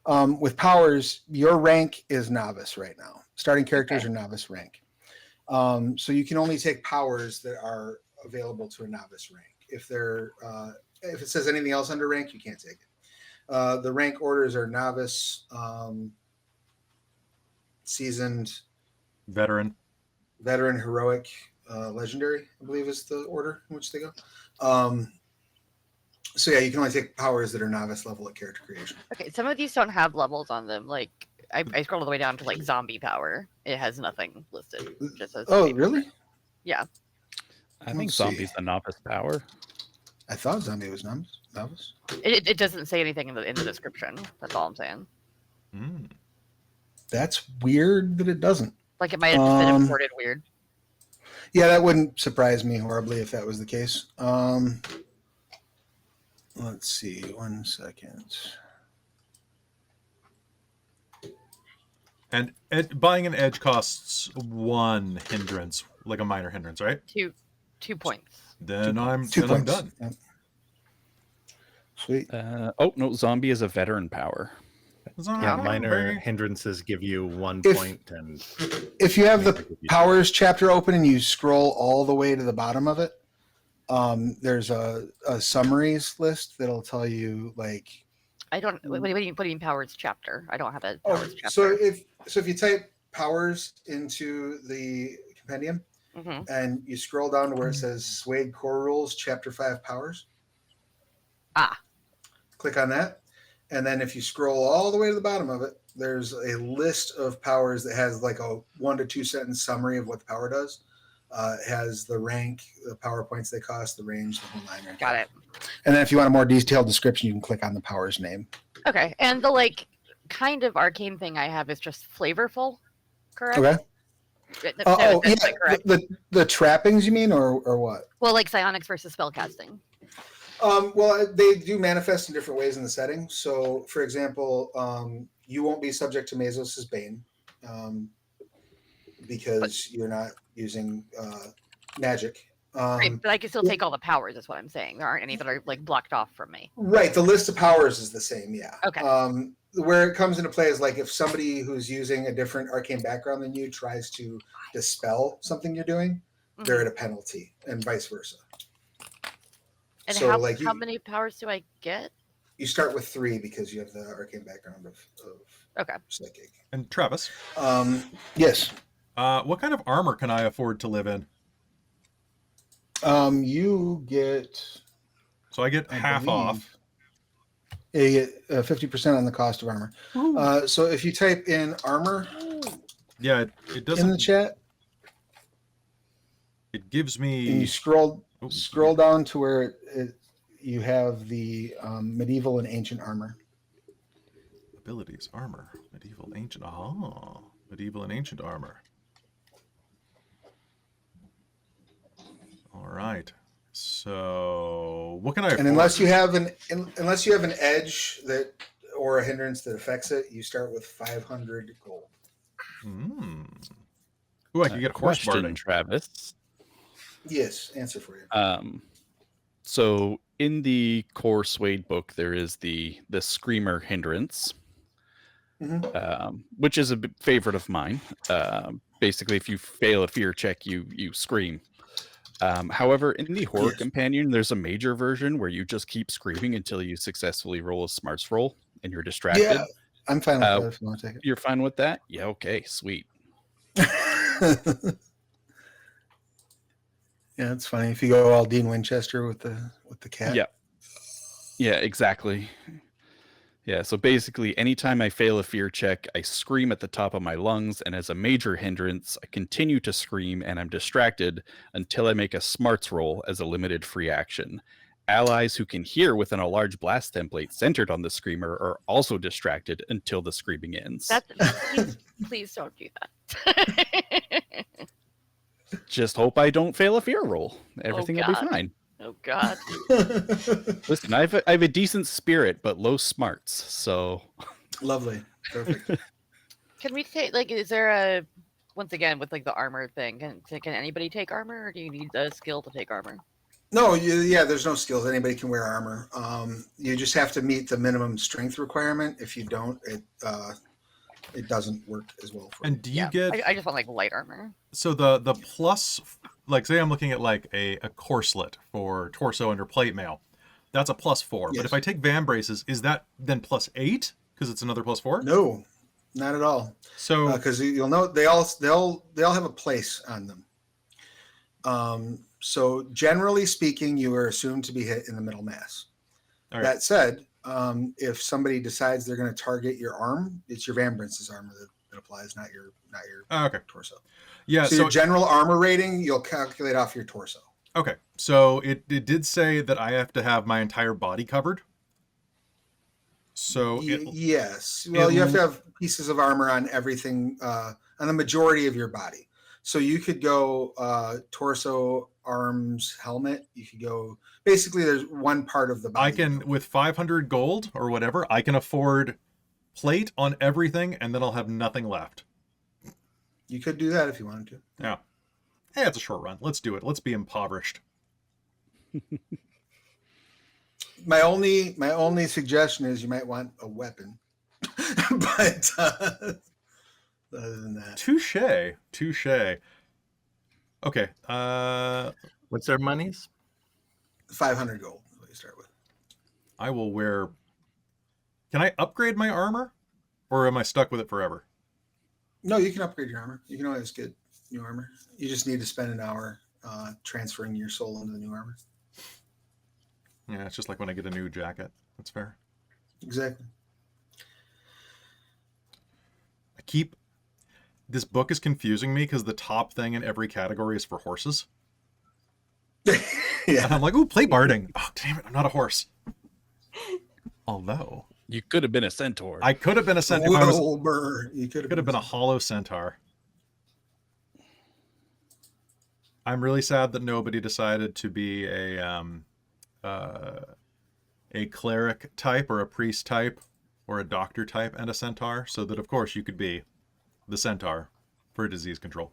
A: with powers, your rank is novice right now. Starting characters
E: Okay.
A: are novice rank. So you can only take powers that are available to a novice rank. If they're if it says anything else under rank, you can't take it. The rank orders are novice, seasoned,
F: Veteran.
A: veteran, heroic, legendary, I believe is the order in which they go. So yeah, you can only take powers that are novice level at character creation.
E: Okay, some of these don't have levels on them. Like I scrolled all the way down to like zombie power. It has nothing listed. It just says
A: Oh,
E: zombie power.
A: really?
E: Yeah.
B: I think
A: Let's see.
B: zombie's the novice power.
A: I thought zombie was novice.
E: It doesn't say anything in the description. That's all I'm saying.
F: Mm.
A: That's weird that it doesn't.
E: Like it might have just been
A: Um,
E: imported weird.
A: Yeah, that wouldn't surprise me horribly if that was the case. Let's see, 1 second.
F: And buying an edge costs 1 hindrance, like a minor hindrance, right?
E: 2 points.
F: Then I'm
A: 2
F: then I'm
A: points.
F: done.
A: Yep. Sweet.
B: Oh no, zombie is a veteran power.
C: Yeah, minor
F: Very-
C: hindrances give you 1
A: If-
C: point, and
A: If you have the
C: give you-
A: powers chapter open and you scroll all the way to the bottom of it, there's a summaries list that'll tell you like.
E: I don't. What do you mean powers chapter? I don't have a
A: Oh,
E: powers chapter.
A: so if you type powers into the compendium
E: hmm
A: and you scroll down to where it says Swayed Core Rules Chapter 5 Powers.
E: Ah.
A: Click on that. And then if you scroll all the way to the bottom of it, there's a list of powers that has like a 1 to 2 sentence summary of what the power does. It has the rank, the power points they cost, the range, the whole nine. Right?
E: Got it.
A: And then if you want a more detailed description, you can click on the power's name.
E: Okay, and the like kind of arcane thing I have is just flavorful, correct?
A: Okay.
E: No, that's not correct.
A: The trappings you mean, or what?
E: Well, like psionics versus spellcasting.
A: Well, they do manifest in different ways in the setting. So, for example, you won't be subject to Mazos' Bane because you're not using magic.
E: Right, but I can still take all the powers. Is what I'm saying. There aren't any that are like blocked off from me.
A: Right. The list of powers is the same. Yeah.
E: Okay.
A: Where it comes into play is like if somebody who's using a different arcane background than you tries to dispel something you're doing, they're at a penalty, and vice versa.
E: And
A: So,
E: how,
A: like,
E: how many powers do I get?
A: You start with 3 because you have the arcane background of
E: Okay.
A: psychic.
F: And Travis,
A: Yes.
F: what kind of armor can I afford to live in?
A: You get.
F: So I get
A: I
F: half
A: believe-
F: off.
A: Yeah, you get 50% on the cost of armor. So if you type in armor
F: Yeah, it
A: in the
F: doesn't.
A: chat
F: It gives
A: and you
F: me.
A: scroll down to where you have the medieval and ancient armor.
F: Abilities, armor, medieval, ancient. Ah, medieval and ancient armor. All right. So, what can I?
A: And
F: afford?
A: unless you have an edge that or a hindrance that affects it, you start with 500 gold.
F: Ooh, I could get horse
B: Question,
F: barding.
B: Travis.
A: Yes, answer for you.
B: So in the core Suede book, there is the Screamer hindrance, which is a favorite of mine. Basically, if you fail a fear check, you scream. However, in the horror
A: Yes.
B: companion, there's a major version where you just keep screaming until you successfully roll a smarts roll and you're distracted.
A: Yeah, I'm fine with that if you want to take
B: You're fine with that? Yeah. Okay. Sweet.
A: it. Yeah, it's funny if you go all Dean Winchester with the cat.
B: Yeah, exactly. Yeah, so basically, anytime I fail a fear check, I scream at the top of my lungs, and as a major hindrance, I continue to scream and I'm distracted until I make a smarts roll as a limited free action. Allies who can hear within a large blast template centered on the screamer are also distracted until the screaming ends.
E: Please don't do that.
B: Just hope I don't fail a fear roll. Everything will be
E: God.
B: fine.
E: Oh God.
B: Listen, I have a decent spirit, but low smarts, so...
A: Lovely. Perfect.
E: Can we take, like, is there a, once again, with like the armor thing, can anybody take armor, or do you need a skill to take armor?
A: No, yeah, there's no skills. Anybody can wear armor. You just have to meet the minimum strength requirement. If you don't, it doesn't work as well for you.
F: And do you get...
E: I just want like light armor.
F: So the plus, like say I'm looking at like a corselet for torso under plate mail. That's a +4.
A: Yes.
F: But if I take van braces, is that then +8? Because it's another +4?
A: No, not at all.
F: So
A: Because you'll know they'll have a place on them. So generally speaking, you are assumed to be hit in the middle mass.
F: all right.
A: That said, if somebody decides they're going to target your arm, it's your Van Brince's armor that applies, not your
F: Okay.
A: torso.
F: Yeah.
A: So your general armor rating, you'll calculate off your torso.
F: Okay. So it did say that I have to have my entire body covered. So
A: Yes. Well, you have to have pieces of armor on everything, on the majority of your body. So you could go torso, arms, helmet. You could go, basically there's one part of the body.
F: I can, with 500 gold or whatever, I can afford plate on everything, and then I'll have nothing left.
A: You could do that if you wanted to.
F: Yeah. Hey, it's a short run. Let's do it. Let's be impoverished.
A: My only suggestion is you might want a weapon. But other than that.
F: Touche. Okay.
C: What's their monies?
A: 500 gold is what you start with.
F: I will wear... Can I upgrade my armor? Or am I stuck with it forever?
A: No, you can upgrade your armor. You can always get new armor. You just need to spend an hour transferring your soul into the new armor.
F: Yeah, it's just like when I get a new jacket. That's fair.
A: Exactly.
F: This book is confusing me because the top thing in every category is for horses.
A: Yeah.
F: And I'm like, ooh, play barding. Oh, damn it, I'm not a horse. Although...
B: You could have been a centaur.
F: I could have been a centaur.
A: Wilbur. You
F: Could have been a hollow centaur. I'm really sad that nobody decided to be a cleric type or a priest type or a doctor type and a centaur, so that of course you could be the centaur for disease control.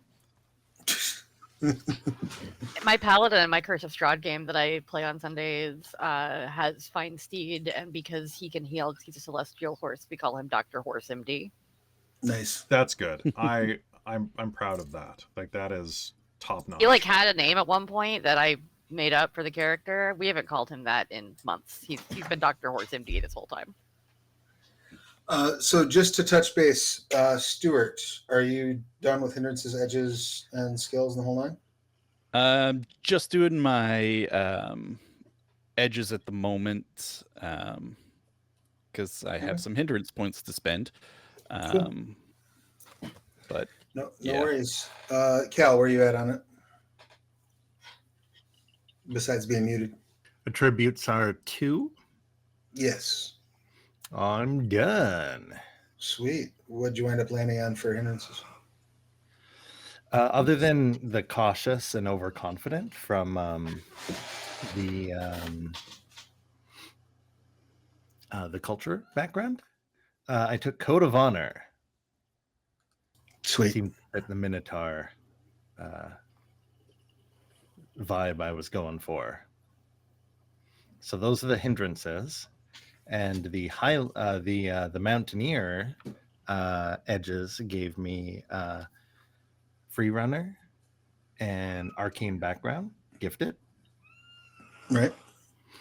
E: My paladin, my Curse of Strahd game that I play on Sundays, has Fine Steed, and because he can heal, he's a celestial horse. We call him Dr. Horse MD.
A: Nice.
F: That's good. I'm proud of that. Like, that is top notch.
E: He like had a name at one point that I made up for the character. We haven't called him that in months. He's been Dr. Horse MD this whole time.
A: So just to touch base, Stuart, are you done with hindrances, edges, and skills in the whole nine?
B: Just doing my edges at the moment, because I have some hindrance points to spend. But
A: No
B: yeah.
A: worries. Kal, where are you at on it? Besides being muted.
C: Attributes are 2.
A: Yes.
C: I'm done.
A: Sweet. What'd you end up landing on for hindrances?
C: Other than the cautious and overconfident from the culture background, I took Code of Honor.
A: Sweet.
C: Seemed at the Minotaur vibe I was going for. So those are the hindrances, and the Mountaineer edges gave me Free Runner and Arcane Background, gifted.
A: Right.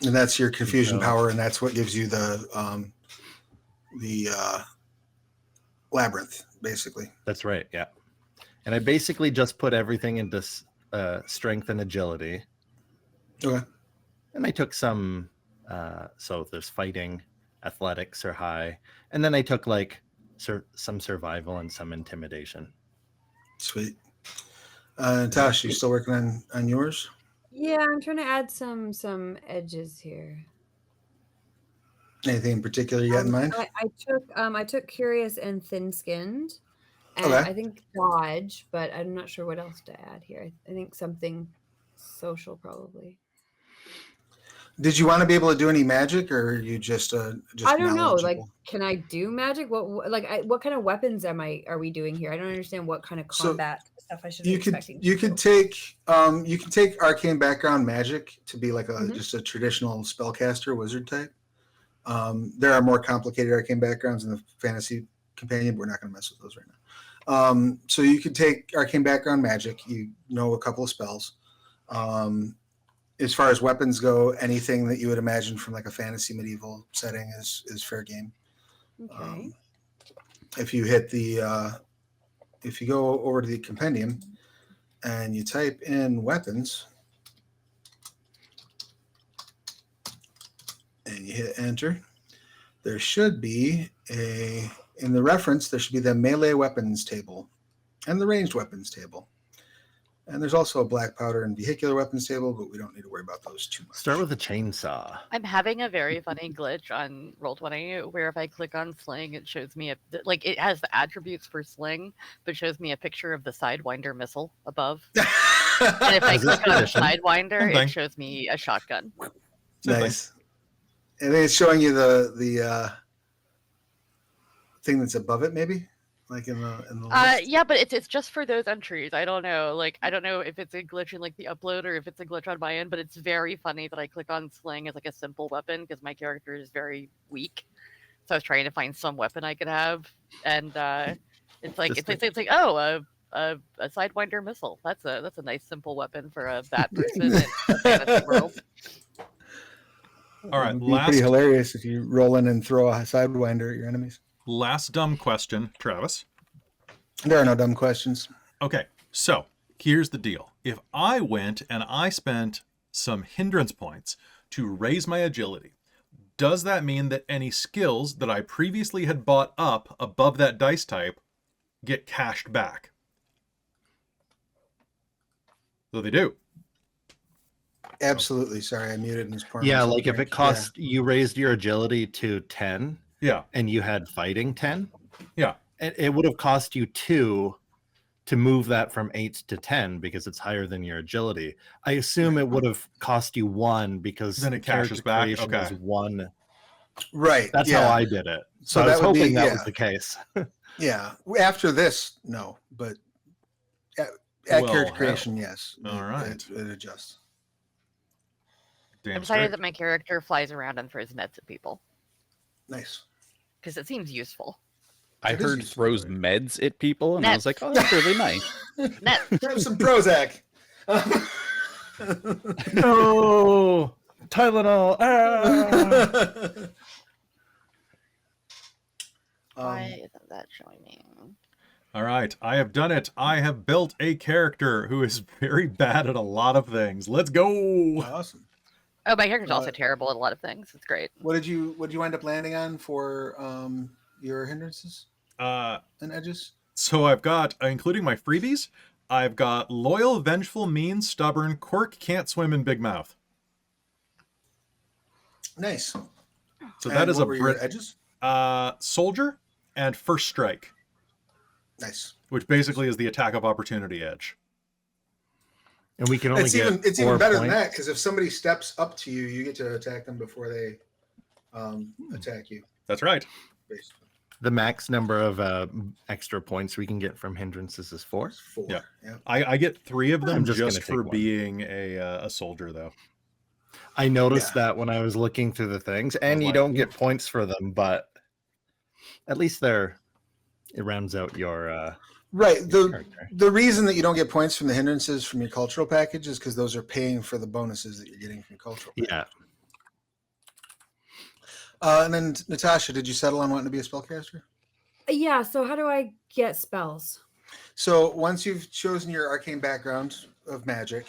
A: And that's your confusion
C: So-
A: power, and that's what gives you the labyrinth, basically.
C: That's right, yeah. And I basically just put everything into strength and agility.
A: Okay.
C: And I took some, so there's fighting, athletics are high. And then I took like some survival and some intimidation.
A: Sweet. Natasha, you still working on yours?
D: Yeah, I'm trying to add some edges here.
A: Anything in particular you got in mind?
D: I took curious and thin-skinned, and
A: Okay.
D: I think dodge, but I'm not sure what else to add here. I think something social probably.
A: Did you want to be able to do any magic, or are you just
D: I don't know. Like,
A: knowledgeable?
D: can I do magic? What kind of weapons are we doing here? I don't understand what kind of
A: So,
D: combat stuff I should be expecting.
A: You could take arcane background magic to be like just a traditional spellcaster wizard type. There are more complicated arcane backgrounds in the fantasy companion, but we're not going to mess with those right now. So you could take arcane background magic. You know a couple of spells. As far as weapons go, anything that you would imagine from like a fantasy medieval setting is fair game.
D: Okay.
A: If you hit if you go over to the compendium and you type in weapons and you hit enter, there should be in the reference, there should be the melee weapons table and the ranged weapons table. And there's also a black powder and vehicular weapons table, but we don't need to worry about those too much.
C: Start with a chainsaw.
E: I'm having a very funny glitch on Roll20 where if I click on sling, it shows me it has the attributes for sling, but shows me a picture of the Sidewinder missile above. And if I click on Sidewinder, it shows me a shotgun.
A: Nice. And then it's showing you the thing that's above it, maybe, like in the list?
E: Yeah, but it's just for those entries. I don't know. Like, I don't know if it's a glitch in like the upload or if it's a glitch on my end. But it's very funny that I click on sling as like a simple weapon because my character is very weak. So I was trying to find some weapon I could have, and it's like a Sidewinder missile. That's a nice simple weapon for a bat person in a fantasy world.
F: All right,
A: It would be pretty hilarious if you roll in and throw a Sidewinder at your enemies.
F: Last dumb question, Travis.
A: There are no dumb questions.
F: Okay, so here's the deal. If I went and I spent some hindrance points to raise my agility, does that mean that any skills that I previously had bought up above that dice type get cashed back? So they do.
A: Absolutely. Sorry, I muted and was pouring
C: Yeah,
A: myself
C: like
A: a
C: if
A: drink.
C: it cost you raised your agility to 10,
F: Yeah,
C: and you had fighting 10,
F: yeah.
C: it would have cost you 2 to move that from 8 to 10 because it's higher than your agility. I assume it would have cost you 1 because
F: Then it cashes
C: character
F: back.
C: creation
F: Okay.
C: is 1.
A: Right.
C: That's how I did it. So I was
A: that would be-
C: hoping that
A: yeah.
C: was the case.
A: Yeah. After this, no, but at
F: Well,
A: character creation, yes.
F: All right.
A: It adjusts.
E: I
F: Damn
E: decided
F: straight.
E: that my character flies around and throws nets at people
A: Nice.
E: because it seems useful.
B: I
A: It is
B: heard
A: useful,
B: throws
A: right?
B: meds at people, and I was like, oh, that's really nice.
E: Nets.
A: Grab some Prozac.
C: No, Tylenol.
E: Why isn't that showing me?
F: All right, I have done it. I have built a character who is very bad at a lot of things. Let's go.
A: Awesome.
E: Oh, my character's also
A: Uh,
E: terrible at a lot of things. It's great.
A: What did you wind up landing on for your hindrances and edges?
F: So I've got, including my freebies, I've got loyal, vengeful, mean, stubborn, quirk, can't swim, and big mouth.
A: Nice.
F: So that is
A: what
F: a
A: were your edges?
F: soldier and first strike,
A: Nice.
F: which basically is the attack of opportunity edge.
C: And we can only
A: It's
C: get
A: even
C: 4
A: better than
C: points.
A: that because if somebody steps up to you, you get to attack them before they attack you.
F: That's right.
A: Basically,
C: The max number of extra points we can get from hindrances is 4.
A: it's 4.
F: Yeah.
A: Yeah.
F: I get 3 of them
C: I'm just
F: just
C: gonna
F: for
C: take one.
F: being a soldier, though.
C: I noticed
A: Yeah.
C: that when I was looking through the things, and you
F: like,
C: don't get points for them, but at least it rounds out your
A: Right.
C: character.
A: The reason that you don't get points from the hindrances from your cultural package is because those are paying for the bonuses that you're getting from cultural.
C: Yeah.
A: And then Natasha, did you settle on wanting to be a spellcaster?
D: Yeah. So how do I get spells?
A: So once you've chosen your arcane background, of magic.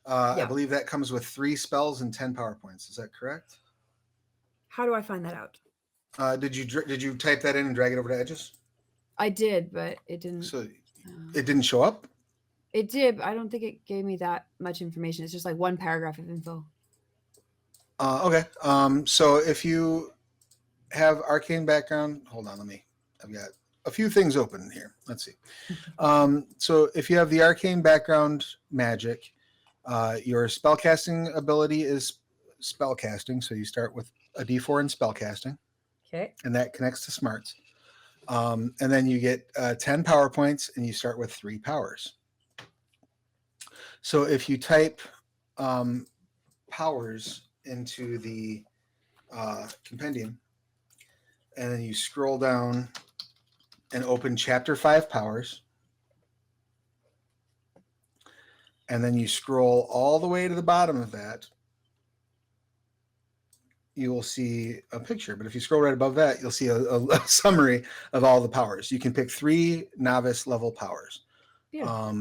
D: Yeah.
A: I believe that comes with 3 spells and 10 power points. Is that correct?
D: How do I find that out?
A: Did you type that in and drag it over to Edges?
D: I did, but it didn't.
A: So it didn't show up?
D: It did, but I don't think it gave me that much information. It's just like one paragraph of info.
A: Okay. So if you have arcane background, hold on, I've got a few things open here. Let's see. So if you have the arcane background magic, your spellcasting ability is spellcasting. So you start with a D4 in spellcasting,
D: Okay.
A: and that connects to smarts. And then you get 10 power points, and you start with 3 powers. So if you type powers into the compendium, and then you scroll down and open chapter 5 powers, and then you scroll all the way to the bottom of that, you will see a picture. But if you scroll right above that, you'll see a summary of all the powers. You can pick 3 novice level powers.
D: Yeah.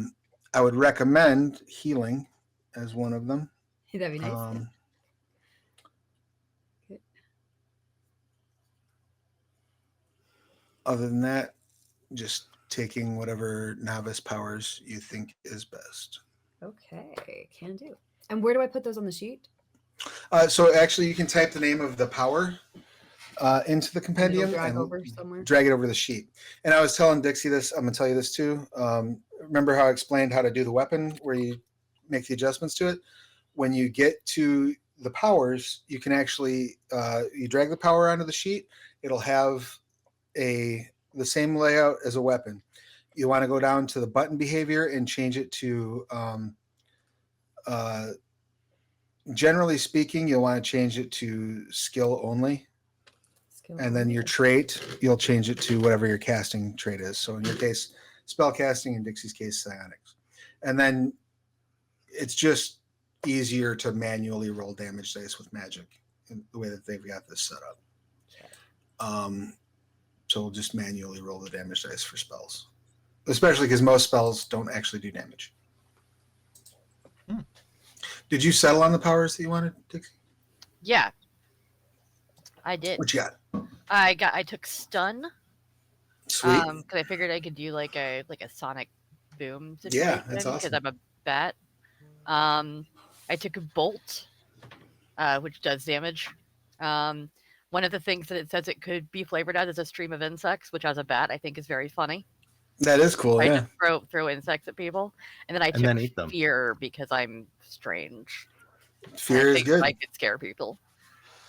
A: I would recommend healing as one of them.
D: That'd be nice. Okay.
A: Other than that, just taking whatever novice powers you think is best.
D: Okay, can do. And where do I put those on the sheet?
A: So actually, you can type the name of the power into the compendium
D: Drag
A: and
D: over somewhere.
A: drag it over the sheet. And I was telling Dixie this. I'm going to tell you this too. Remember how I explained how to do the weapon where you make the adjustments to it? When you get to the powers, you can actually you drag the power onto the sheet. It'll have the same layout as a weapon. You want to go down to the button behavior and change it to generally speaking, you'll want to change it to skill only. And then your trait, you'll change it to whatever your casting trait is. So in your case, spell casting, in Dixie's case, psionics. And then it's just easier to manually roll damage dice with magic in the way that they've got this set up. So we'll just manually roll the damage dice for spells, especially because most spells don't actually do damage. Did you settle on the powers that you wanted, Dixie?
E: Yeah, I did.
A: What you got?
E: I took stun.
A: Sweet.
E: Because I figured I could do like a sonic boom situation.
A: Yeah, that's awesome.
E: Because I'm a bat. I took a bolt, which does damage. One of the things that it says it could be flavored as is a stream of insects, which as a bat I think is very funny.
A: That is cool.
E: I
A: Yeah.
E: just throw insects at people, and then I took
C: eat them.
E: fear because I'm strange.
A: Fear is good.
E: I could scare people.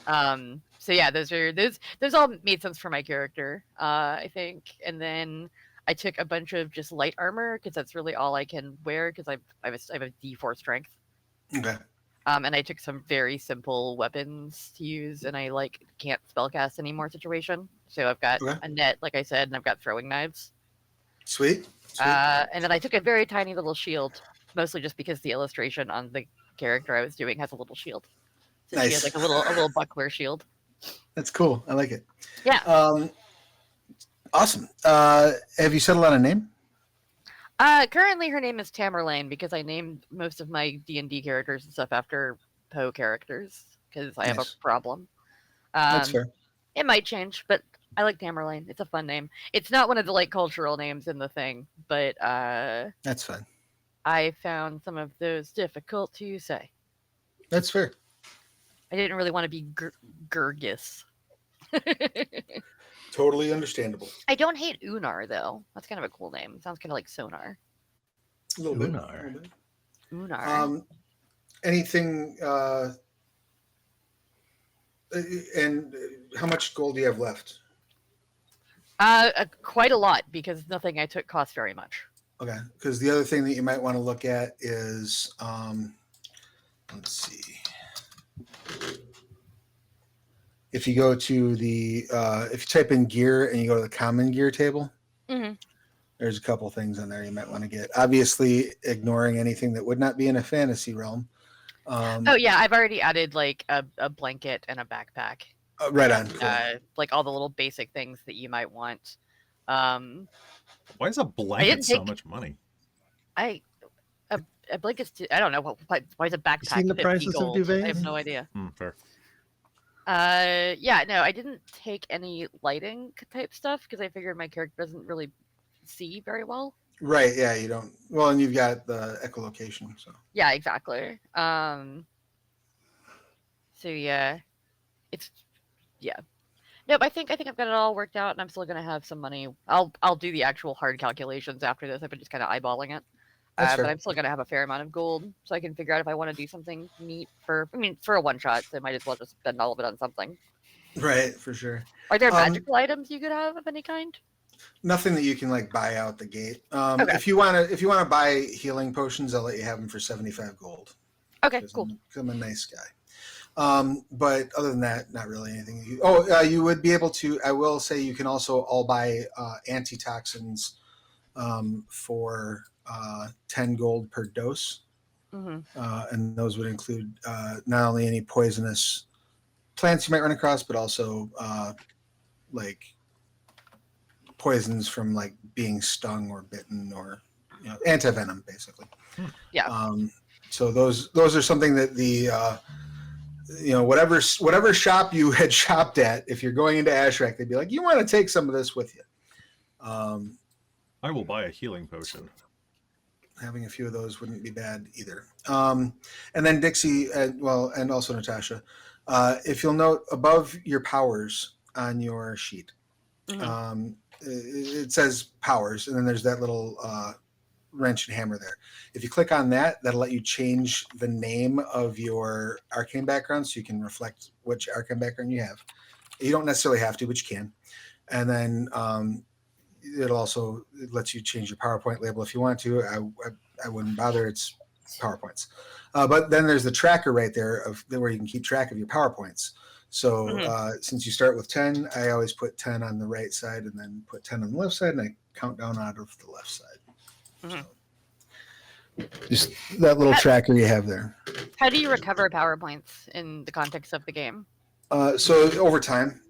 E: So yeah, those all made sense for my character, I think. And then I took a bunch of just light armor because that's really all I can wear because I have a D4 strength.
A: Okay.
E: And I took some very simple weapons to use, and I can't spellcast anymore situation. So I've got a net, like I said, and I've got throwing knives.
A: Sweet.
E: And then I took a very tiny little shield, mostly just because the illustration on the character I was doing has a little shield. So
A: Nice.
E: she has a little buckler shield.
A: That's cool. I like it.
E: Yeah.
A: Awesome. Have you settled on a name?
E: Currently her name is Tamerlane because I named most of my D&D characters and stuff after Poe characters because I have a problem.
A: That's fair.
E: It might change, but I like Tamerlane. It's a fun name. It's not one of the cultural names in the thing, but
A: that's fun.
E: I found some of those difficult to say.
A: That's fair.
E: I didn't really want to be Gurgis.
A: Totally understandable.
E: I don't hate Unar though. That's kind of a cool name. It sounds kind of like sonar.
A: A little bit.
E: Unar.
A: Anything? And how much gold do you have left?
E: Quite a lot because nothing I took cost very much.
A: Okay, because the other thing that you might want to look at is, let's see. If you go to the, if you type in gear and you go to the common gear table, there's a couple things on there you might want to get. Obviously, ignoring anything that would not be in a fantasy realm.
E: Oh yeah, I've already added a blanket and a backpack.
A: Right on. Cool.
E: All the little basic things that you might want.
F: Why is a blanket so much money?
E: A a blanket's I don't know why is a backpack
C: seen the
E: 50
C: prices of
E: gold? I have
C: duvets?
E: no idea.
F: Fair.
E: Yeah, no, I didn't take any lighting type stuff because I figured my character doesn't really see very well.
A: Right. Yeah. You don't. Well, and you've got the echolocation. So.
E: Yeah, exactly. So yeah, it's yeah. Nope, I think I've got it all worked out, and I'm still gonna have some money. I'll do the actual hard calculations after this. I've been just kind of eyeballing it,
A: That's fair.
E: but I'm still gonna have a fair amount of gold, so I can figure out if I want to do something neat for. I mean, for a one shot, so I might as well just spend all of it on something.
A: Right. For sure.
E: Are there magical items you could have of any kind?
A: Nothing that you can like buy out the gate.
E: Okay.
A: If you wanna buy healing potions, I'll let you have them for 75 gold.
E: Okay, cool.
A: I'm a nice guy. But other than that, not really anything. You would be able to. I will say you can also all buy antitoxins for 10 gold per dose, and those would include not only any poisonous plants you might run across, but also like poisons from like being stung or bitten or anti-venom, basically.
E: Yeah.
A: So those are something that the whatever shop you had shopped at, if you're going into Ashrak, they'd be like, you want to take some of this with you.
F: I will buy a healing potion.
A: Having a few of those wouldn't be bad either. And then Dixie, and also Natasha, if you'll note above your powers on your sheet, it says powers, and then there's that little wrench and hammer there. If you click on that, that'll let you change the name of your arcane background so you can reflect which arcane background you have. You don't necessarily have to, but you can. And then it lets you change your PowerPoint label if you want to. I wouldn't bother. It's PowerPoints. But then there's the tracker right there where you can keep track of your PowerPoints. So since you start with 10, I always put 10 on the right side and then put 10 on the left side, and I count down out of the left side. So, just that little tracker you have there.
E: How do you recover PowerPoints in the context of the game?
A: So over time,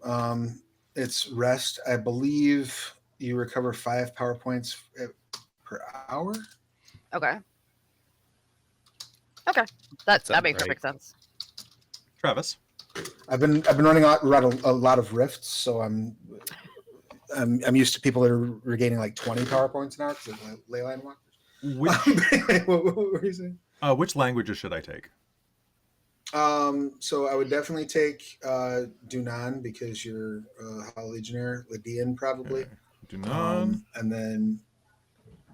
A: it's rest. I believe you recover 5 PowerPoints per hour.
E: Okay. That makes
B: right.
E: perfect sense.
F: Travis.
A: I've been running a lot of rifts, so I'm used to people that are regaining like 20 PowerPoints an hour because of leyline walkers. What were you saying?
F: Which languages should I take?
A: So I would definitely take Dunan because you're High Legionnaire, Lydian probably.
F: Dunan.
A: And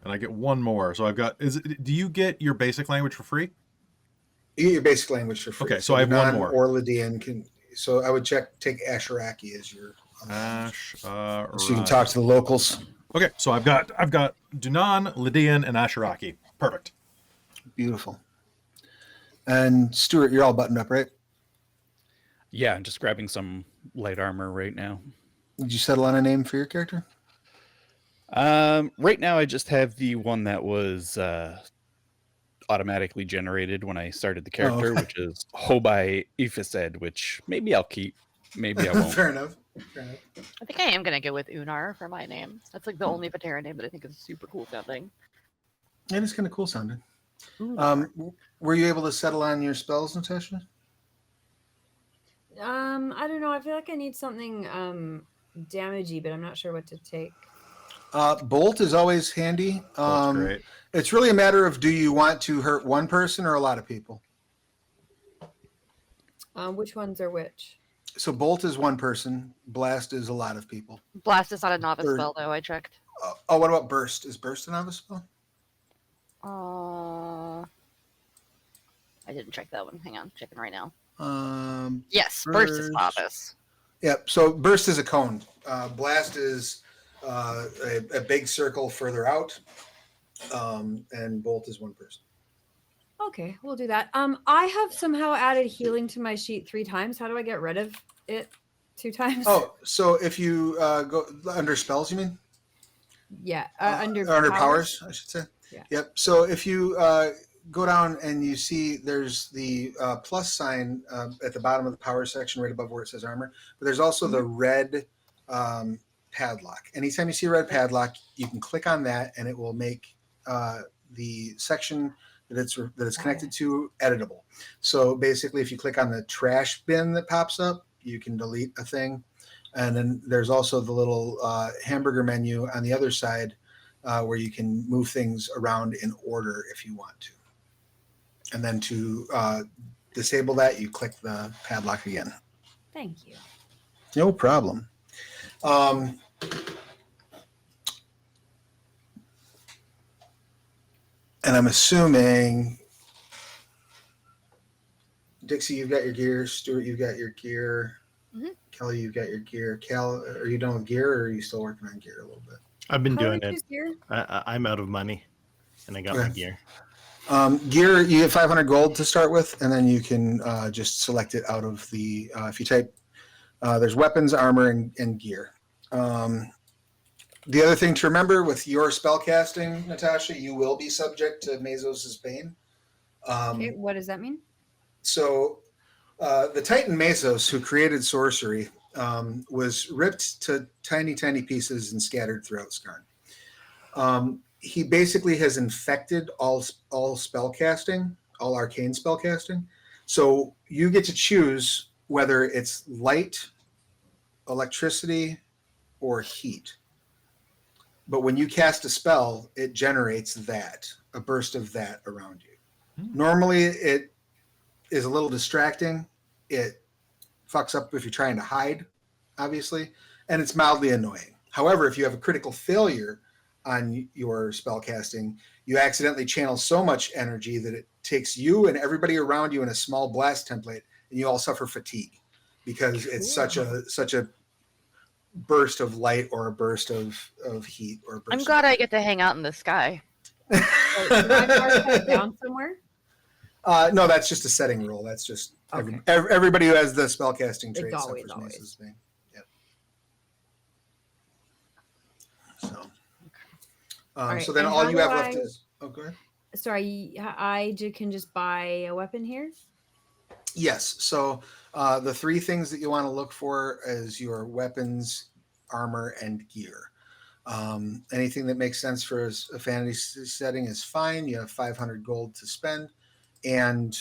F: I get one more. So I've got. Do you get your basic language for free?
A: you get your basic language for free.
F: Okay, so I have one
A: Dunan
F: more.
A: Or Lydian can. So I would take Asheraki as your. So you can talk to the locals.
F: Okay, so I've got Dunan, Lydian, and Asheraki. Perfect.
A: Beautiful. And Stuart, you're all buttoned up, right?
B: Yeah, I'm just grabbing some light armor right now.
A: Did you settle on a name for your character?
B: Right now I just have the one that was automatically generated when I started the character, which is Hobai Ifised, which maybe I'll keep, maybe I won't.
A: Fair enough.
E: I think I am gonna go with Unar for my name. That's like the only Patera name that I think is super cool sounding.
A: It is kind of cool sounding. Were you able to settle on your spells, Natasha?
D: I don't know. I feel like I need something damagey, but I'm not sure what to take.
A: Bolt is always handy.
F: Bolt's great.
A: It's really a matter of, do you want to hurt one person or a lot of people?
D: Which ones are which?
A: So Bolt is one person. Blast is a lot of people.
E: Blast is not a novice spell, though. I checked.
A: What about Burst? Is Burst a novice spell?
E: I didn't check that one. Hang on, checking right now.
A: Yes,
E: Burst is novice.
A: Yep. So Burst is a cone. Blast is a big circle further out, and Bolt is one person.
D: Okay, we'll do that. I have somehow added healing to my sheet 3 times. How do I get rid of it 2 times?
A: Oh, so if you go under spells, you mean?
D: Yeah,
A: under powers, I should say.
D: Yeah.
A: Yep. So if you go down and you see there's the plus sign at the bottom of the power section, right above where it says armor, but there's also the red padlock. Anytime you see a red padlock, you can click on that, and it will make the section that it's connected to editable. So basically, if you click on the trash bin that pops up, you can delete a thing. And then there's also the little hamburger menu on the other side where you can move things around in order if you want to. And then to disable that, you click the padlock again.
D: Thank you.
A: No problem. And I'm assuming, Dixie, you've got your gear. Stuart, you've got your gear.
E: Mhm.
A: Kelly, you've got your gear. Cal, are you done with gear, or are you still working on gear a little bit?
C: I've been
D: How do
C: doing
D: I
C: it.
D: choose gear?
C: I'm out of money, and I got my
A: Okay.
C: gear.
A: Gear, you have 500 gold to start with, and then you can just select it out of the, if you type, there's weapons, armor, and gear. The other thing to remember with your spell casting, Natasha, you will be subject to Mazos' Bane.
D: Okay, what does that mean?
A: So the Titan Mazos, who created sorcery, was ripped to tiny, tiny pieces and scattered throughout Skarn. He basically has infected all spell casting, all arcane spell casting. So you get to choose whether it's light, electricity, or heat. But when you cast a spell, it generates a burst of that around you. Normally, it is a little distracting. It fucks up if you're trying to hide, obviously, and it's mildly annoying. However, if you have a critical failure on your spell casting, you accidentally channel so much energy that it takes you and everybody around you in a small blast template, and you all suffer fatigue because it's such a burst of light or a burst of heat or a burst
E: I'm glad I get to hang out in the sky.
D: Can I mark that down somewhere?
A: No, that's just a setting rule. That's just
D: Okay.
A: everybody who has the spellcasting trait
D: It's
A: suffers
D: always.
A: Mace's thing. Yep. So,
D: right,
A: so then
D: and
A: all
D: how
A: you
D: do
A: have left
D: I-
A: is go ahead.
D: Sorry, I can just buy a weapon here.
A: Yes. So the three things that you want to look for is your weapons, armor, and gear. Anything that makes sense for a fantasy setting is fine. You have 500 gold to spend. And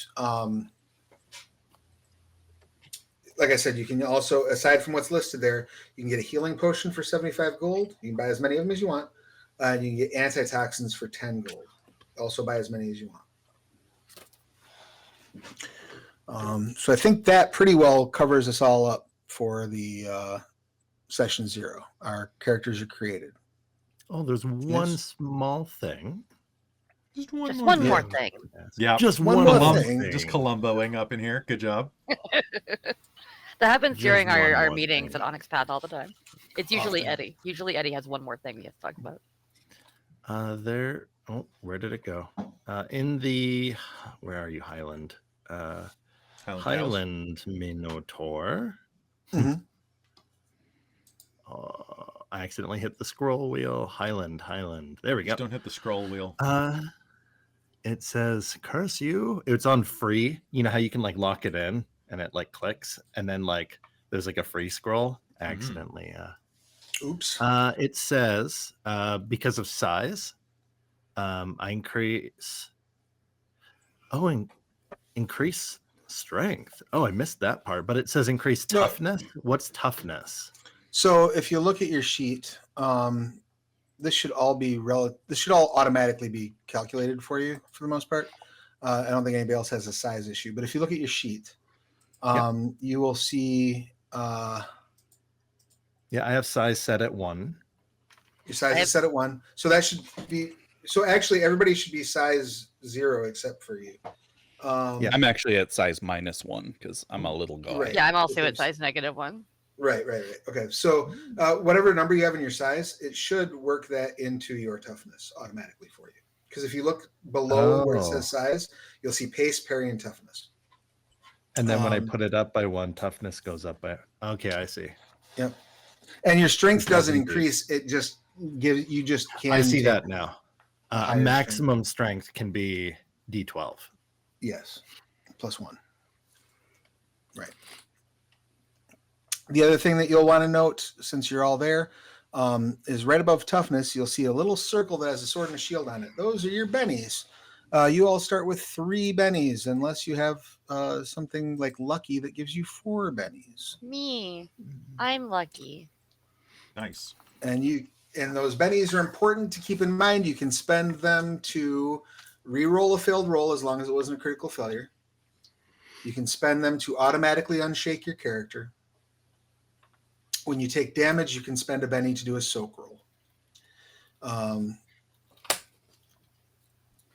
A: like I said, you can also, aside from what's listed there, you can get a healing potion for 75 gold. You can buy as many of them as you want. And you can get antitoxins for 10 gold. Also buy as many as you want. So I think that pretty well covers us all up for the session 0. Our characters are created.
C: Oh, there's one
A: Yes.
C: small thing.
E: Just
F: more
E: one more
A: thing.
E: thing.
F: Yeah.
C: Just
A: One
C: one
A: more
C: more
A: thing.
C: thing.
F: Just Columboing up in here. Good job.
E: That happens
C: Just
E: during
C: one
E: our
C: more
E: meetings
C: thing.
E: at Onyx Path all the time. It's usually
A: Often.
E: Eddie. Usually Eddie has one more thing he has to talk about.
C: Oh, where did it go? In the, where are you, Highland? Highland Minotaur.
A: Mhm.
C: I accidentally hit the scroll wheel. Highland. There we go.
F: Just don't hit the scroll wheel.
C: It says curse you. It's on free. You know how you can like lock it in and it like clicks and then like there's like a free scroll. Accidentally.
A: Oops.
C: It says because of size, I increase. Oh, and increase strength. Oh, I missed that part. But it says increase
A: No.
C: toughness. What's toughness?
A: So if you look at your sheet, this should all automatically be calculated for you for the most part. I don't think anybody else has a size issue, but if you look at your sheet, you will see
C: Yeah, I have size set at 1.
A: your size is set at 1. So that should be. So actually, everybody should be size 0 except for you.
C: Yeah.
B: I'm actually at size -1 because I'm a little guy.
A: Right.
E: Yeah, I'm also at
A: There's-
E: size -1.
A: Right. Okay. So whatever number you have in your size, it should work that into your toughness automatically for you. Because if you look below where it
C: Oh.
A: says size, you'll see pace, parry, and toughness.
C: And then when I
A: Um,
C: put it up by 1, toughness goes up by. Okay, I see.
A: Yep. And your strength
C: It does
A: doesn't increase. It just gives you just can.
C: I see
A: take-
C: that now.
A: higher
C: Maximum strength can be D12.
A: Yes. +1. Right. The other thing that you'll want to note, since you're all there, is right above toughness, you'll see a little circle that has a sword and a shield on it. Those are your bennies. You all start with 3 bennies, unless you have something like lucky that gives you 4 bennies.
E: Me. I'm lucky.
F: Nice.
A: And those bennies are important to keep in mind. You can spend them to re-roll a failed roll as long as it wasn't a critical failure. You can spend them to automatically unshake your character. When you take damage, you can spend a benny to do a soak roll.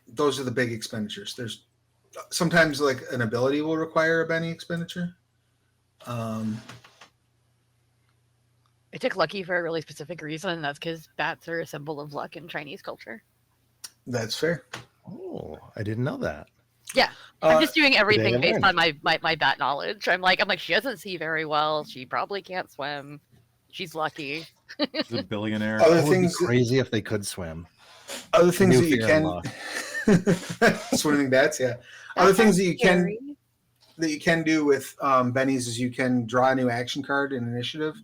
A: Those are the big expenditures. There's sometimes like an ability will require a benny expenditure.
E: I took lucky for a really specific reason, and that's because bats are a symbol of luck in Chinese culture.
A: That's fair.
C: Oh, I didn't know that.
E: Yeah, I'm
A: Uh,
E: just doing
C: Today
E: everything
C: I
E: based
C: learned.
E: on my bat knowledge. I'm like, she doesn't see very well. She probably can't swim. She's lucky.
F: She's a billionaire.
A: Other
C: It would be
A: things,
C: crazy if they could swim.
A: other things
C: New
A: that you
C: fear
A: can
C: unlocked.
A: swimming bats, yeah. Other
E: That
A: things
E: sounds
A: that you can do with bennies is you can draw a new action card in initiative,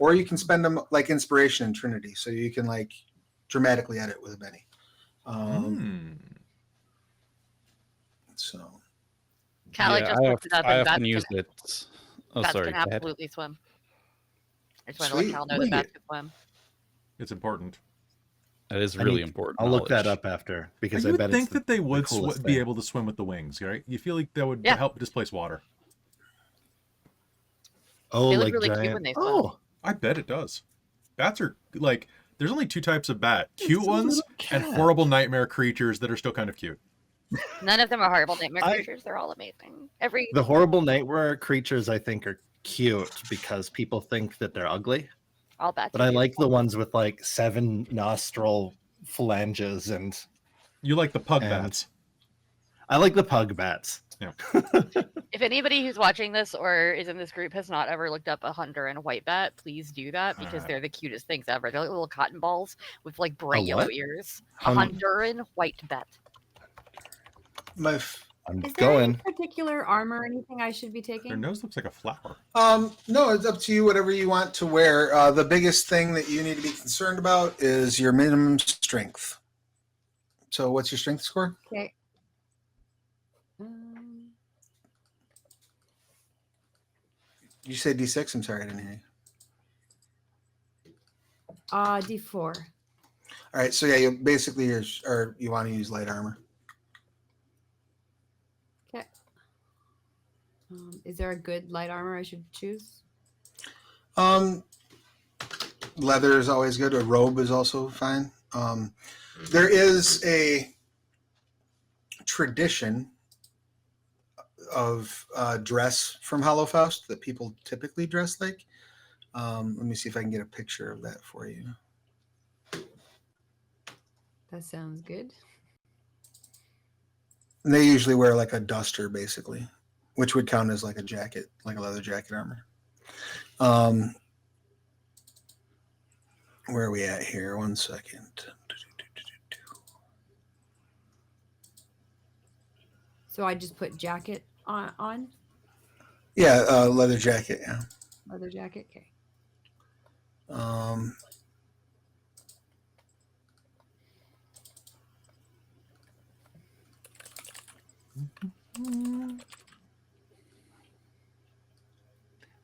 A: or you can spend them like inspiration in Trinity, so you can like dramatically edit with a benny. So
E: Callie
B: Yeah,
E: just looked it up,
B: I
E: and
B: often
E: bats
B: use
E: can,
B: it. Oh,
E: bats
B: sorry.
E: can
B: Go ahead.
E: absolutely swim. I just want to let
A: Sweet.
E: Cal know
A: Look
E: that
A: at
E: bats can swim.
F: It's important.
B: That is
C: I
B: really
C: need-
B: important.
C: I'll look that
B: knowledge.
C: up after because
F: You
C: I
F: would
C: bet
F: think
C: it's
F: that they would
C: coolest
F: be
C: thing.
F: able to swim with the wings, right? You feel like that would
E: Yeah.
F: help displace water.
C: Oh,
E: They look
C: like
E: really cute
C: giant.
E: when they swim.
C: Oh,
F: I bet it does. Bats are like, there's only 2 types of bat:
C: It's
F: cute
C: a
F: ones
C: little
F: and
C: cat.
F: horrible nightmare creatures that are still kind of cute.
E: None of them are horrible nightmare
C: I-
E: creatures. They're all amazing. Every
C: the horrible nightmare creatures I think are cute because people think that they're ugly.
E: all bats.
C: But
E: are
C: I
E: cute.
C: like the ones with like 7 nostril phalanges, and
F: You like the pug
C: And-
F: bats.
C: I like the pug bats.
E: If anybody who's watching this or is in this group has not ever looked up a hunter and a white bat, please do that because
F: Alright.
E: they're the cutest things ever. They're like little cotton balls with like bright
C: A
E: yellow
C: what?
E: ears. A
C: Hun-
E: Honduran white bat.
A: my
C: I'm
D: Is there any
C: going.
D: particular armor or anything I should be
F: Their
D: taking?
F: nose looks like a flower.
A: no, it's up to you. Whatever you want to wear. The biggest thing that you need to be concerned about is your minimum strength. So, what's your strength score?
D: Okay.
A: You say D6. I'm sorry, I didn't hear you.
D: D4.
A: All right, so yeah, you basically you want to use light armor.
D: Okay. Is there a good light armor I should choose?
A: Leather is always good. A robe is also fine. There is a tradition of dress from Hollowfaust that people typically dress like. Let me see if I can get a picture of that for you.
D: That sounds good.
A: And they usually wear like a duster, basically, which would count as like a jacket, like a leather jacket armor. Where are we at here? 1 second.
D: So I just put jacket on
A: Yeah, leather jacket. Yeah.
D: leather jacket. Okay.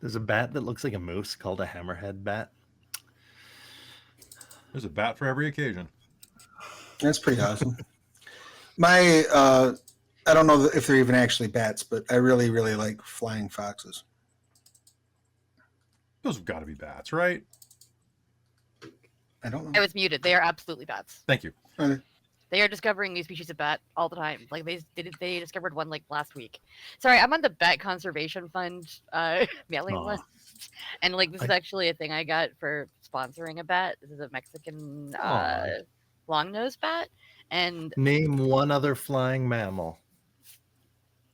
C: There's a bat that looks like a moose called a hammerhead bat.
F: There's a bat for every occasion.
A: That's pretty awesome. I don't know if they're even actually bats, but I really, really like flying foxes.
F: Those have got to be bats, right?
A: I don't know.
E: I was muted. They are absolutely bats.
F: Thank you.
A: Okay.
E: They are discovering new species of bat all the time. Like they discovered one like last week. Sorry, I'm on the Bat Conservation Fund mailing
C: Aw.
E: list, and like this is actually a thing I got for sponsoring a bat. This is a Mexican
C: Aw.
E: long-nosed bat, and
C: Name one other flying mammal.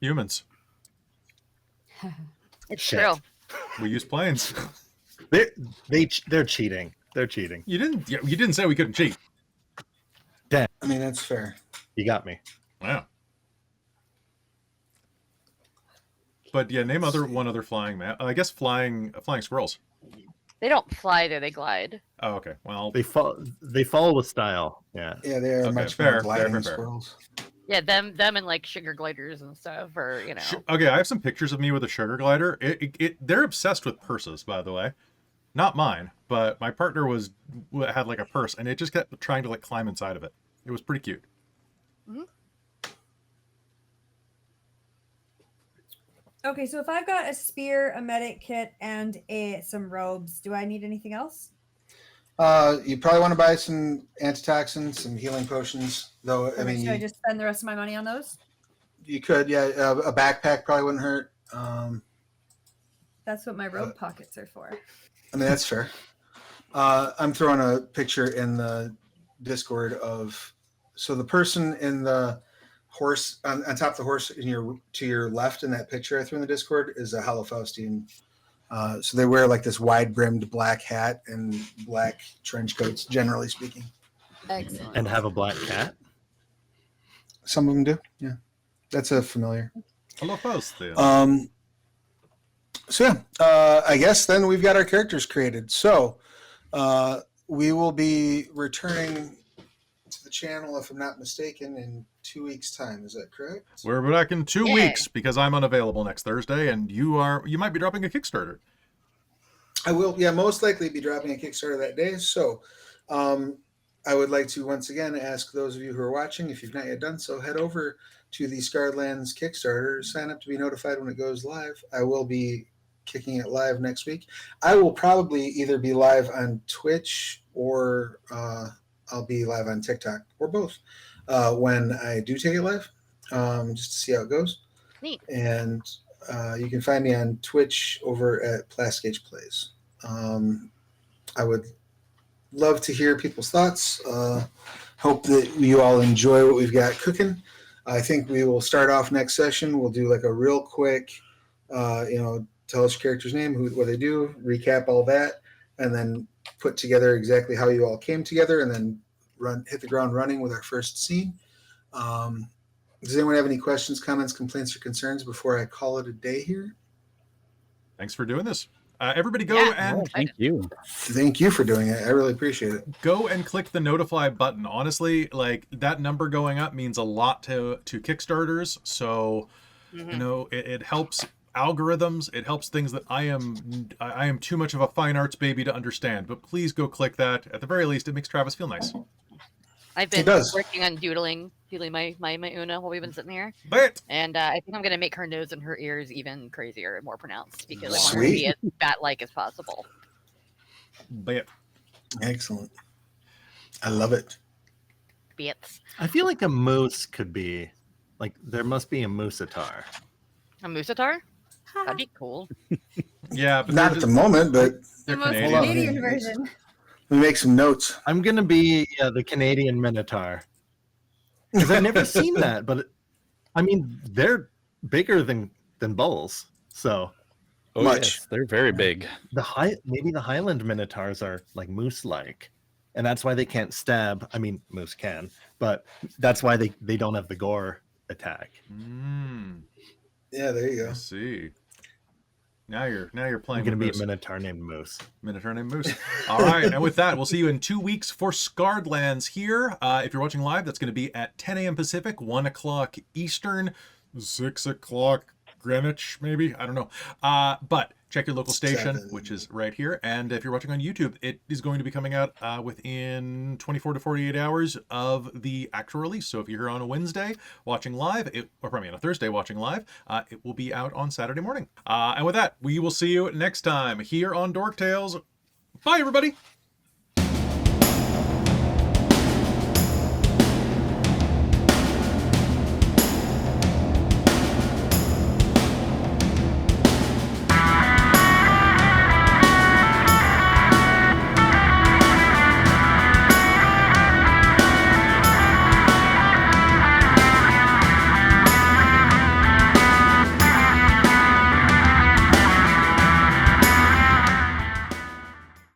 F: Humans.
E: it's
C: Shit.
E: true.
F: We use planes.
C: They're cheating. They're cheating.
F: You didn't say we couldn't cheat.
A: I mean, that's fair.
C: You got me.
F: Wow. But yeah, name one other flying I guess flying squirrels.
E: They don't fly there; they glide.
F: Oh, okay. Well,
C: They follow with style. Yeah.
A: Yeah, they are
F: Okay,
A: much
F: fair,
A: more gliding
F: fair, fair.
A: squirrels.
E: Yeah, them and like sugar gliders and stuff, or you know.
F: Okay, I have some pictures of me with a sugar glider. They're obsessed with purses, by the way. Not mine, but my partner had like a purse, and it just kept trying to like climb inside of it. It was pretty cute.
E: Mm-hmm.
G: Okay, so if I've got a spear, a medic kit, and some robes, do I need anything else?
A: You probably want to buy some antitoxins, some healing potions, though. I mean,
G: should I just spend the rest of my money on those?
A: You could, yeah. A backpack probably wouldn't hurt.
G: That's what my robe pockets are for.
A: I mean, that's fair. I'm throwing a picture in the Discord of the person in the horse on top of the horse to your left in that picture I threw in the Discord is a Halofaustian. So they wear like this wide brimmed black hat and black trench coats, generally speaking.
D: Excellent.
C: And have a black cat.
A: Some of them do, yeah. That's a familiar.
F: Halofaustian.
A: So yeah, I guess then we've got our characters created. So we will be returning to the channel, if I'm not mistaken, in 2 weeks' time. Is that correct?
F: We're back in 2 weeks because I'm unavailable next Thursday, and you might be dropping a Kickstarter.
A: I will, yeah, most likely be dropping a Kickstarter that day. So I would like to once again ask those of you who are watching, if you've not yet done so, head over to the Scarredlands Kickstarter, sign up to be notified when it goes live. I will be kicking it live next week. I will probably either be live on Twitch or I'll be live on TikTok or both when I do take it live, just to see how it goes.
E: Neat.
A: And you can find me on Twitch over at Plastic Plays. I would love to hear people's thoughts. Hope that you all enjoy what we've got cooking. I think we will start off next session. We'll do like a real quick, tell us your character's name, what they do, recap all that, and then put together exactly how you all came together, and then hit the ground running with our first scene. Does anyone have any questions, comments, complaints, or concerns before I call it a day here?
F: Thanks for doing this. Everybody go and
B: thank you.
A: Thank you for doing it. I really appreciate it.
F: Go and click the notify button. Honestly, like that number going up means a lot to Kickstarters. So, it helps algorithms. It helps things that I am too much of a fine arts baby to understand. But please go click that. At the very least, it makes Travis feel nice.
E: I've been working on doodling my Una while we've been sitting here. And I think I'm going to make her nose and her ears even crazier and more pronounced because I want her to be as bat-like as possible.
A: Excellent. I love it.
E: Bits.
C: I feel like a moose could be, like, there must be a moosatar.
E: A moosatar? That'd be cool.
F: Yeah, but
A: not at the moment, but
G: the most Canadian version.
A: Let me make some notes.
C: I'm going to be the Canadian Minotaur. Because I've never seen that, but I mean, they're bigger than bulls. So,
B: Yes, they're very big.
C: Maybe the Highland Minotaurs are like moose-like, and that's why they can't stab. I mean, moose can, but that's why they don't have the gore attack.
A: Yeah, there you go.
F: I see. Now you're playing.
C: I'm gonna be
F: Moose.
C: a Minotaur named Moose.
F: Minotaur named Moose. All right, and with that, we'll see you in 2 weeks for Scarredlands here. If you're watching live, that's going to be at 10 a.m. Pacific, 1 o'clock Eastern, 6 o'clock Greenwich, maybe. I don't know. But check your local station, which is right here. And if you're watching on YouTube, it is going to be coming out within 24 to 48 hours of the actual release. So if you're here on a Wednesday watching live, or probably on a Thursday watching live, it will be out on Saturday morning. And with that, we will see you next time here on Dork Tales. Bye, everybody.